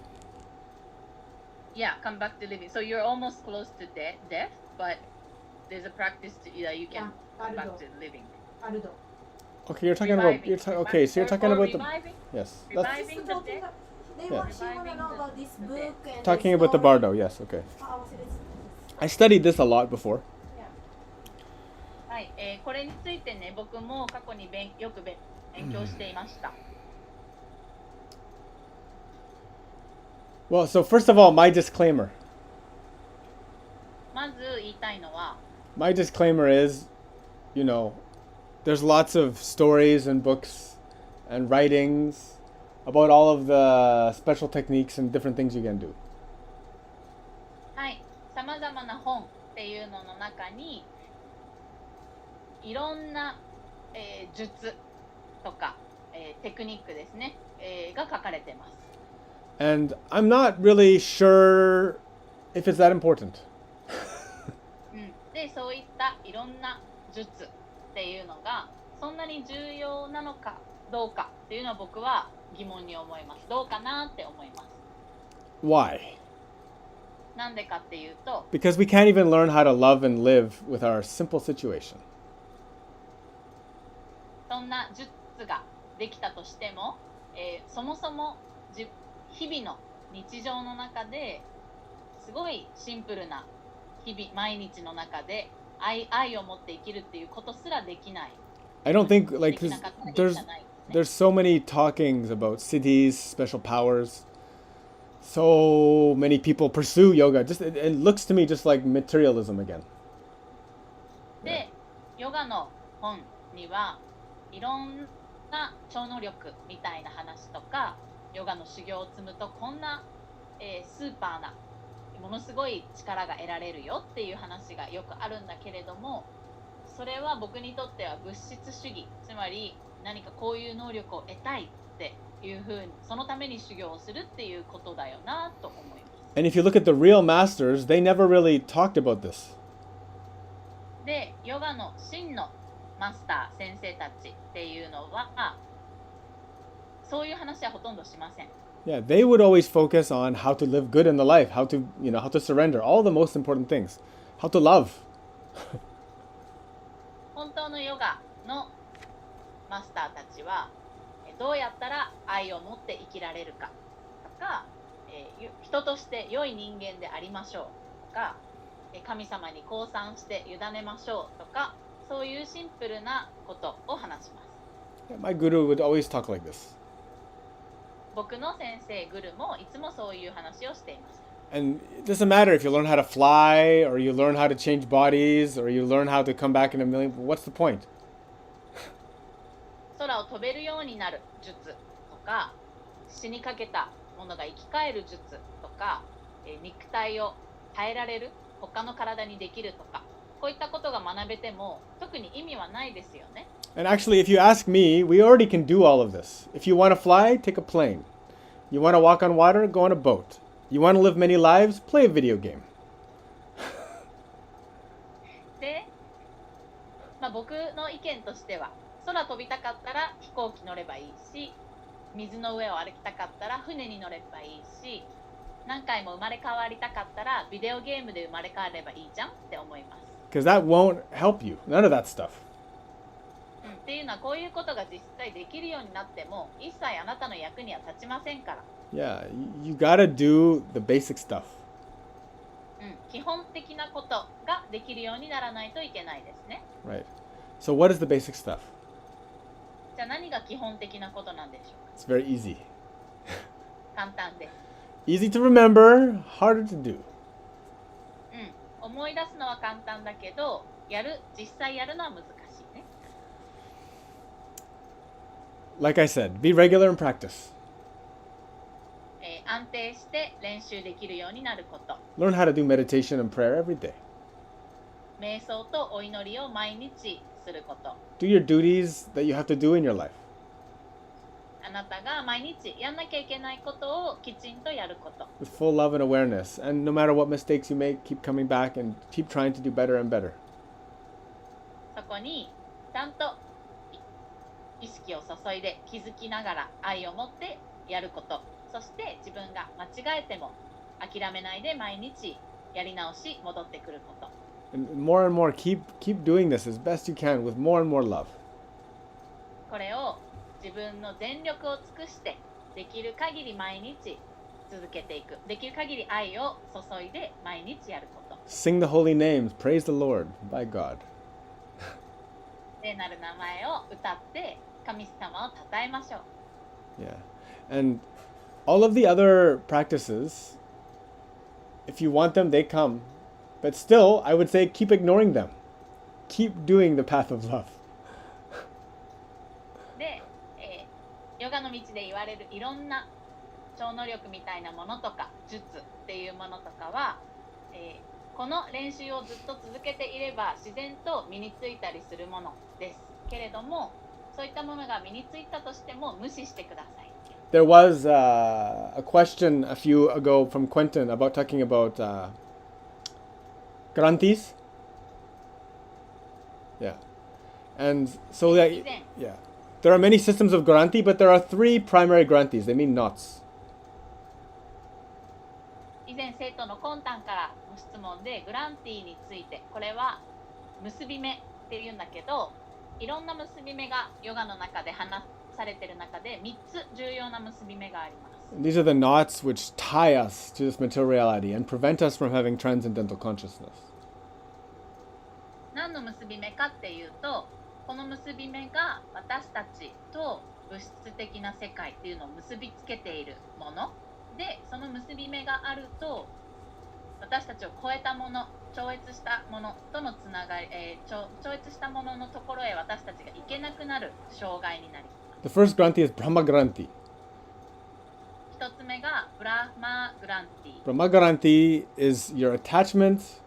Speaker 3: Yeah, come back to living. So you're almost close to death, but there's a practice to that you can come back to living.
Speaker 1: アルド
Speaker 2: Okay, you're talking about. Okay, so you're talking about the.
Speaker 3: reviving,
Speaker 2: Yes.
Speaker 3: reviving the dead.
Speaker 1: They want, she want to know about this book and
Speaker 2: Talking about the bardo. Yes. Okay. I studied this a lot before.
Speaker 3: はい、これについてね、僕も過去によく勉強していました。
Speaker 2: Well, so first of all, my disclaimer.
Speaker 3: まず言いたいのは、
Speaker 2: My disclaimer is, you know, there's lots of stories and books and writings about all of the special techniques and different things you can do.
Speaker 3: はい、さまざまな本っていうのの中に、いろんな、術とか、テクニックですね、が書かれてます。
Speaker 2: And I'm not really sure if it's that important.
Speaker 3: で、そういったいろんな術っていうのがそんなに重要なのかどうかっていうのは僕は疑問に思います。どうかなって思います。
Speaker 2: Why?
Speaker 3: なんでかっていうと、
Speaker 2: Because we can't even learn how to love and live with our simple situation.
Speaker 3: そんな術ができたとしても、そもそも日々の日常の中ですごいシンプルな日々毎日の中で愛を持って生きるっていうことすらできない。
Speaker 2: I don't think like
Speaker 3: できなかったらいい
Speaker 2: there's
Speaker 3: じゃないですね。
Speaker 2: there's so many talkings about siddhis, special powers. So many people pursue yoga. Just it looks to me just like materialism again.
Speaker 3: で、ヨガの本にはいろんな超能力みたいな話とか、ヨガの修行を積むとこんな、スーパーなものすごい力が得られるよっていう話がよくあるんだけれども、それは僕にとっては物質主義、つまり何かこういう能力を得たいっていうふうに、そのために修行をするっていうことだよなと思います。
Speaker 2: And if you look at the real masters, they never really talked about this.
Speaker 3: で、ヨガの真のマスター先生たちっていうのはそういう話はほとんどしません。
Speaker 2: Yeah, they would always focus on how to live good in the life, how to, how to surrender, all the most important things, how to love.
Speaker 3: 本当のヨガのマスターたちはどうやったら愛を持って生きられるかとか、人として良い人間でありましょうとか、神様に降参して委ねましょうとか、そういうシンプルなことを話します。
Speaker 2: Yeah, my guru would always talk like this.
Speaker 3: 僕の先生グルもいつもそういう話をしています。
Speaker 2: And it doesn't matter if you learn how to fly, or you learn how to change bodies, or you learn how to come back in a million. What's the point?
Speaker 3: 空を飛べるようになる術とか、死にかけたものが生き返る術とか、肉体を変えられる他の体にできるとか、こういったことが学べても特に意味はないですよね。
Speaker 2: And actually, if you ask me, we already can do all of this. If you want to fly, take a plane. You want to walk on water, go on a boat. You want to live many lives, play a video game.
Speaker 3: で、僕の意見としては、空飛びたかったら飛行機乗ればいいし、水の上を歩きたかったら船に乗ればいいし、何回も生まれ変わりたかったらビデオゲームで生まれ変わればいいじゃんって思います。
Speaker 2: Because that won't help you. None of that stuff.
Speaker 3: っていうのはこういうことが実際できるようになっても一切あなたの役には立ちませんから。
Speaker 2: Yeah, you gotta do the basic stuff.
Speaker 3: 基本的なことができるようにならないといけないですね。
Speaker 2: Right. So what is the basic stuff?
Speaker 3: じゃあ何が基本的なことなんでしょう
Speaker 2: It's very easy.
Speaker 3: か。簡単です。
Speaker 2: Easy to remember, harder to do.
Speaker 3: 思い出すのは簡単だけど、実際やるのは難しいね。
Speaker 2: Like I said, be regular in practice.
Speaker 3: 安定して練習できるようになること。
Speaker 2: Learn how to do meditation and prayer every day.
Speaker 3: 瞑想とお祈りを毎日すること。
Speaker 2: Do your duties that you have to do in your life.
Speaker 3: あなたが毎日やんなきゃいけないことをきちんとやること。
Speaker 2: with full love and awareness. And no matter what mistakes you make, keep coming back and keep trying to do better and better.
Speaker 3: そこにちゃんと意識を注いで気づきながら愛を持ってやること。そして自分が間違えても諦めないで毎日やり直し戻ってくること。
Speaker 2: And more keep doing this as best you can with more and more love.
Speaker 3: これを自分の全力を尽くしてできる限り毎日続けていく。できる限り愛を注いで毎日やること。
Speaker 2: Sing the holy names, praise the Lord, by God.
Speaker 3: 聖なる名前を歌って神様を称えましょう。
Speaker 2: Yeah. And all of the other practices, if you want them, they come. But still, I would say keep ignoring them. Keep doing the path of love.
Speaker 3: で、ヨガの道で言われるいろんな超能力みたいなものとか術っていうものとかは、この練習をずっと続けていれば自然と身についたりするものですけれども、そういったものが身についたとしても無視してください。
Speaker 2: There was a question a few ago from Quentin about talking about grantis. Yeah. And so that, yeah. There are many systems of granti, but there are 3 primary grantis. They mean knots.
Speaker 3: 以前生徒のコンタンからの質問でグランティーについて、これは結び目っていうんだけど、いろんな結び目がヨガの中で話されている中で3つ重要な結び目があります。
Speaker 2: These are the knots which tie us to this material reality and prevent us from having transcendental consciousness.
Speaker 3: 何の結び目かっていうと、この結び目が私たちと物質的な世界っていうのを結びつけているもので、その結び目があると私たちを超えたもの、超越したものとのつながり、超越したもののところへ私たちが行けなくなる障害になります。
Speaker 2: The first granti is Brahma Granti.
Speaker 3: 一つ目がブラマグランティ。
Speaker 2: Brahma Granti is your attachment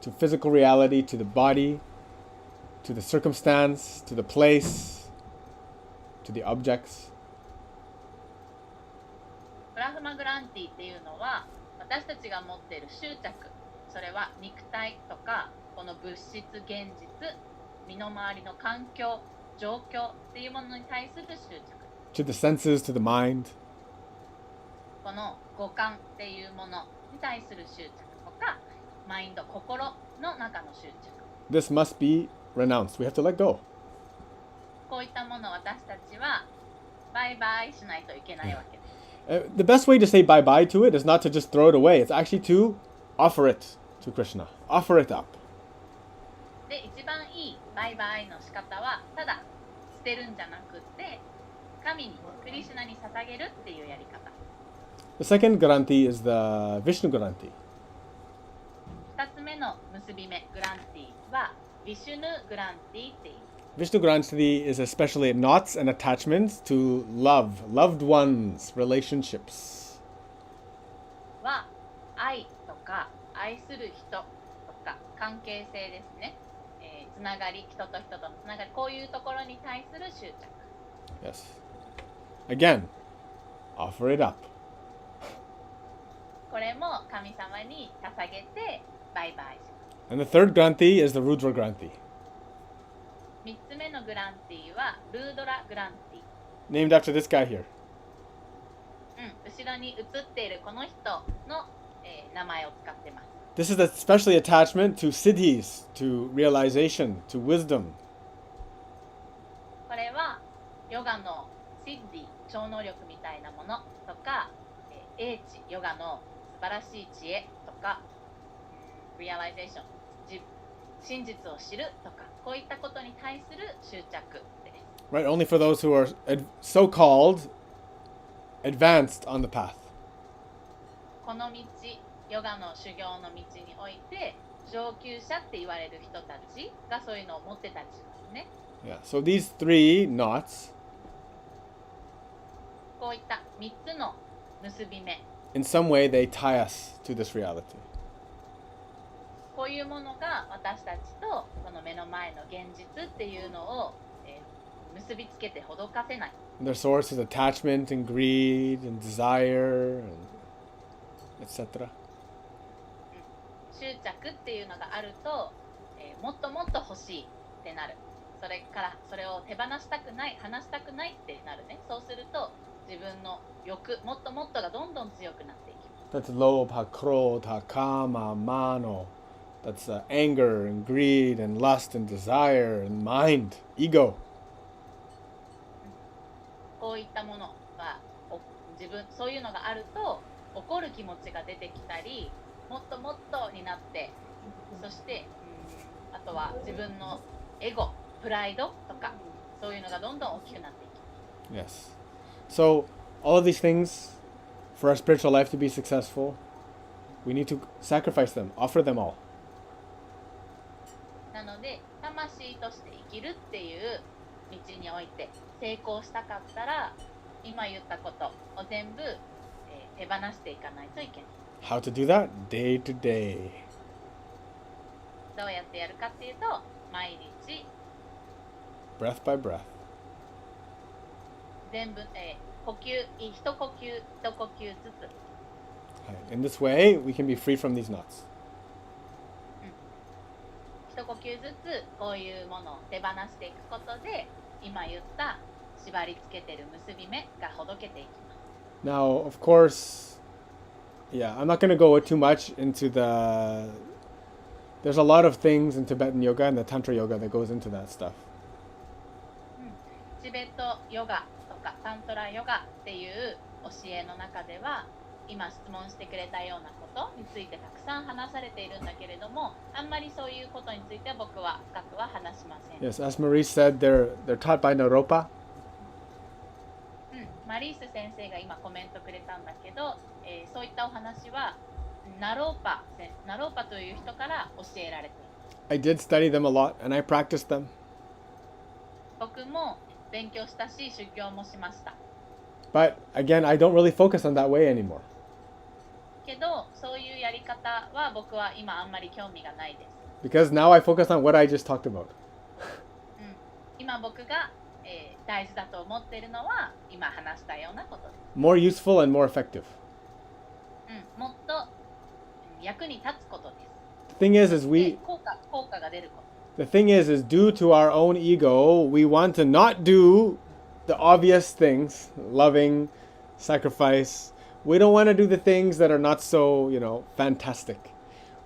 Speaker 2: to physical reality, to the body, to the circumstance, to the place, to the objects.
Speaker 3: ブラフマグランティっていうのは私たちが持っている執着、それは肉体とかこの物質現実、身の回りの環境、状況っていうものに対する執着、
Speaker 2: To the senses, to the mind.
Speaker 3: この五感っていうものに対する執着とかマインド、心の中の執着、
Speaker 2: This must be renounced. We have to let go.
Speaker 3: こういったものを私たちはバイバイしないといけないわけです。
Speaker 2: The best way to say bye-bye to it is not to just throw it away. It's actually to offer it to Krishna. Offer it up.
Speaker 3: で、一番いいバイバイの仕方はただ捨てるんじゃなくって神に、クリシュナに捧げるっていうやり方。
Speaker 2: The second Granti is the Vishnu Granti.
Speaker 3: 二つ目の結び目、グランティはビシュヌグランティっていう。
Speaker 2: Vishnu Granti is especially knots and attachments to love, loved ones, relationships.
Speaker 3: は愛とか愛する人とか関係性ですね、つながり、人と人とのつながり、こういうところに対する執着。
Speaker 2: Yes. Again, offer it up.
Speaker 3: これも神様に捧げてバイバイします。
Speaker 2: And the third Granti is the Rudra Granti,
Speaker 3: 三つ目のグランティはルードラグランティ。
Speaker 2: named after this guy here.
Speaker 3: 後ろに写っているこの人の、名前を使ってます。
Speaker 2: This is especially attachment to siddhis, to realization, to wisdom.
Speaker 3: これはヨガのシッディ、超能力みたいなものとか、英知、ヨガの素晴らしい知恵とか、realization、真実を知るとか、こういったことに対する執着です。
Speaker 2: Right, only for those who are so-called advanced on the path.
Speaker 3: この道、ヨガの修行の道において上級者って言われる人たちがそういうのを持ってたりしますね。
Speaker 2: Yeah, so these 3 knots,
Speaker 3: こういった3つの結び目、
Speaker 2: in some way, they tie us to this reality.
Speaker 3: こういうものが私たちとこの目の前の現実っていうのを、結びつけてほどかせない。
Speaker 2: their source is attachment and greed and desire, and etc.
Speaker 3: 執着っていうのがあると、もっともっと欲しいってなる。それからそれを手放したくない、離したくないってなるね。そうすると自分の欲、もっともっとがどんどん強くなっていきます。
Speaker 2: That's lobha, krodha, kama, mano. That's anger and greed and lust and desire and mind, ego.
Speaker 3: こういったものは自分、そういうのがあると怒る気持ちが出てきたり、もっともっとになって、そして、あとは自分のエゴ、プライドとかそういうのがどんどん大きくなっていきます。
Speaker 2: Yes. So all of these things, for our spiritual life to be successful, we need to sacrifice them, offer them all.
Speaker 3: なので魂として生きるっていう道において成功したかったら、今言ったことを全部、手放していかないといけない。
Speaker 2: How to do that? Day to day.
Speaker 3: どうやってやるかっていうと、毎日
Speaker 2: Breath by breath.
Speaker 3: 全部、呼吸、一呼吸一呼吸ずつ、
Speaker 2: In this way, we can be free from these knots.
Speaker 3: 一呼吸ずつこういうものを手放していくことで、今言った縛り付けてる結び目がほどけていきます。
Speaker 2: Now, of course, yeah, I'm not going to go too much into the... There's a lot of things in Tibetan yoga and the Tantra yoga that goes into that stuff.
Speaker 3: チベットヨガとかタントラヨガっていう教えの中では、今質問してくれたようなことについてたくさん話されているんだけれども、あんまりそういうことについては僕は深くは話しません。
Speaker 2: Yes, as Marie said, they're taught by Naropa.
Speaker 3: マリース先生が今コメントくれたんだけど、そういったお話はナローパという人から教えられている。
Speaker 2: I did study them a lot and I practiced them.
Speaker 3: 僕も勉強したし修行もしました。
Speaker 2: But again, I don't really focus on that way anymore.
Speaker 3: けどそういうやり方は僕は今あんまり興味がないです。
Speaker 2: Because now I focus on what I just talked about.
Speaker 3: 今僕が、大事だと思っているのは今話したようなことです。
Speaker 2: More useful and more effective.
Speaker 3: もっと役に立つことです。
Speaker 2: The thing is we...
Speaker 3: 効果が出ること。
Speaker 2: The thing is due to our own ego, we want to not do the obvious things, loving, sacrifice. We don't want to do the things that are not so, fantastic.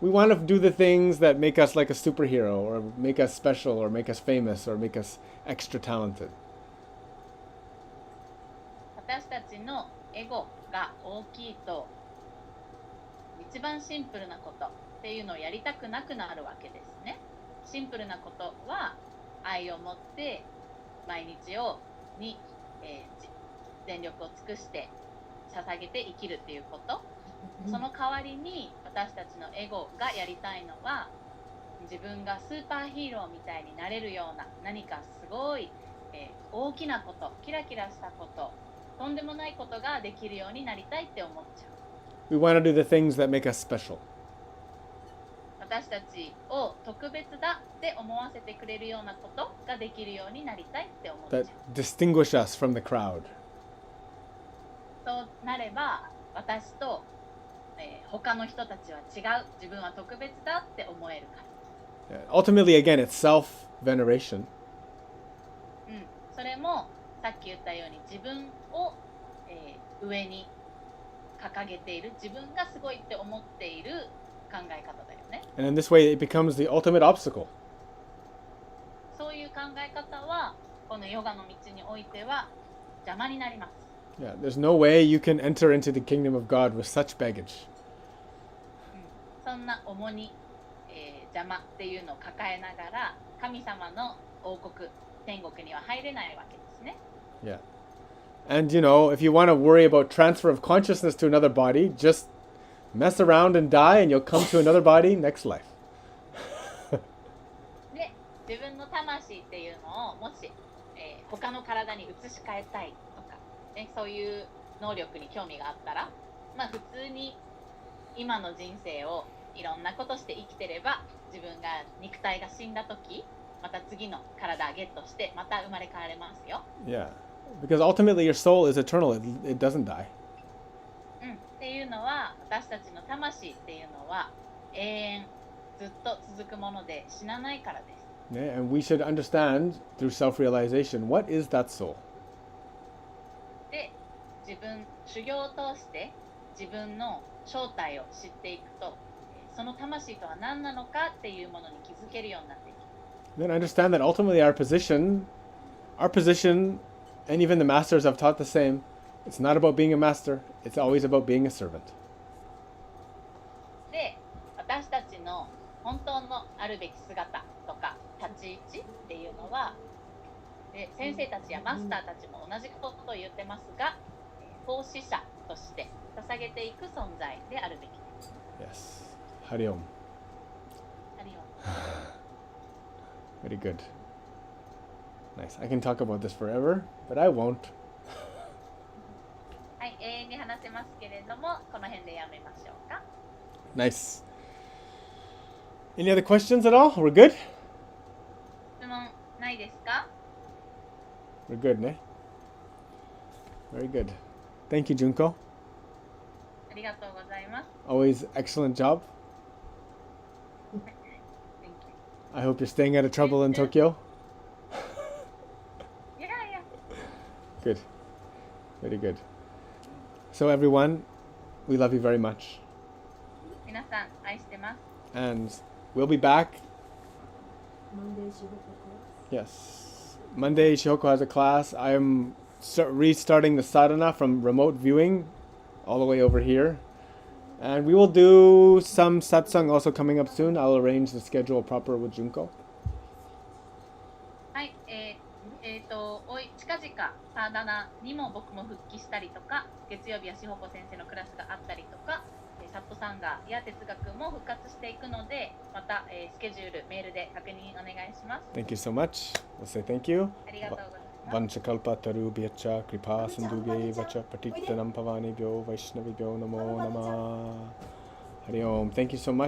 Speaker 2: We want to do the things that make us like a superhero or make us special or make us famous or make us extra talented.
Speaker 3: 私たちのエゴが大きいと、一番シンプルなことっていうのをやりたくなくなるわけですね。シンプルなことは愛を持って毎日に、全力を尽くして捧げて生きるっていうこと。その代わりに私たちのエゴがやりたいのは、自分がスーパーヒーローみたいになれるような何かすごい、大きなこと、キラキラしたこと、とんでもないことができるようになりたいって思っちゃう。
Speaker 2: We want to do the things that make us special.
Speaker 3: 私たちを特別だって思わせてくれるようなことができるようになりたいって思っちゃう。
Speaker 2: That distinguish us from the crowd.
Speaker 3: そうなれば私と、他の人たちは違う、自分は特別だって思えるから。
Speaker 2: Ultimately, again, it's self-veneration.
Speaker 3: それもさっき言ったように自分を、上に掲げている、自分がすごいって思っている考え方だよね。
Speaker 2: And in this way, it becomes the ultimate obstacle.
Speaker 3: そういう考え方はこのヨガの道においては邪魔になります。
Speaker 2: Yeah, there's no way you can enter into the kingdom of God with such baggage.
Speaker 3: そんな重荷、邪魔っていうのを抱えながら神様の王国、天国には入れないわけですね。
Speaker 2: Yeah. And if you want to worry about transfer of consciousness to another body, just mess around and die and you'll come to another body next life.
Speaker 3: で、自分の魂っていうのをもし、他の体に移し替えたいとか、ね、そういう能力に興味があったら、普通に今の人生をいろんなことして生きてれば、自分が肉体が死んだ時、また次の体をゲットしてまた生まれ変われますよ。
Speaker 2: Yeah. Because ultimately your soul is eternal. It doesn't die.
Speaker 3: っていうのは、私たちの魂っていうのは永遠ずっと続くもので死なないからです。
Speaker 2: Yeah? And we should understand through self-realization, what is that soul?
Speaker 3: で、修行を通して自分の正体を知っていくと、その魂とは何なのかっていうものに気づけるようになっていきます。
Speaker 2: Then understand that ultimately our position, and even the masters have taught the same, it's not about being a master, it's always about being a servant.
Speaker 3: で、私たちの本当のあるべき姿とか立ち位置っていうのは、で先生たちやマスターたちも同じことを言ってますが、奉仕者として捧げていく存在であるべきです。
Speaker 2: Yes. Hari Om.
Speaker 3: ありよ
Speaker 2: Very good. Nice. I can talk about this forever, but I won't.
Speaker 3: はい、永遠に話せますけれども、この辺でやめましょうか。
Speaker 2: Nice. Any other questions at all? We're good?
Speaker 3: 質問ないですか？
Speaker 2: We're good, ne? Very good. Thank you, Junko.
Speaker 3: ありがとうございます。
Speaker 2: Always excellent job.
Speaker 3: Thank you.
Speaker 2: I hope you're staying out of trouble in Tokyo.
Speaker 3: Yeah.
Speaker 2: Good. Very good. So everyone, we love you very much.
Speaker 3: 皆さん愛してます。
Speaker 2: And we'll be back.
Speaker 1: Monday, Shihoko.
Speaker 2: Yes. Monday, Shihoko has a class. I'm restarting the sadhana from remote viewing all the way over here. And we will do some satsang also coming up soon. I'll arrange the schedule proper with Junko.
Speaker 3: はい、近々サーダナにも僕も復帰したりとか、月曜日はしほこ先生のクラスがあったりとか、サットサンガや哲学も復活していくので、また、スケジュールメールで確認お願いします。
Speaker 2: Thank you so much. We'll say thank you.
Speaker 3: ありがとうございます。
Speaker 2: Vanchakalpa tarubhyacha kripa sindhubhye vacha patittanam pavanebhyo vaishnavibhyo namo namah. Hari Om. Thank you so much.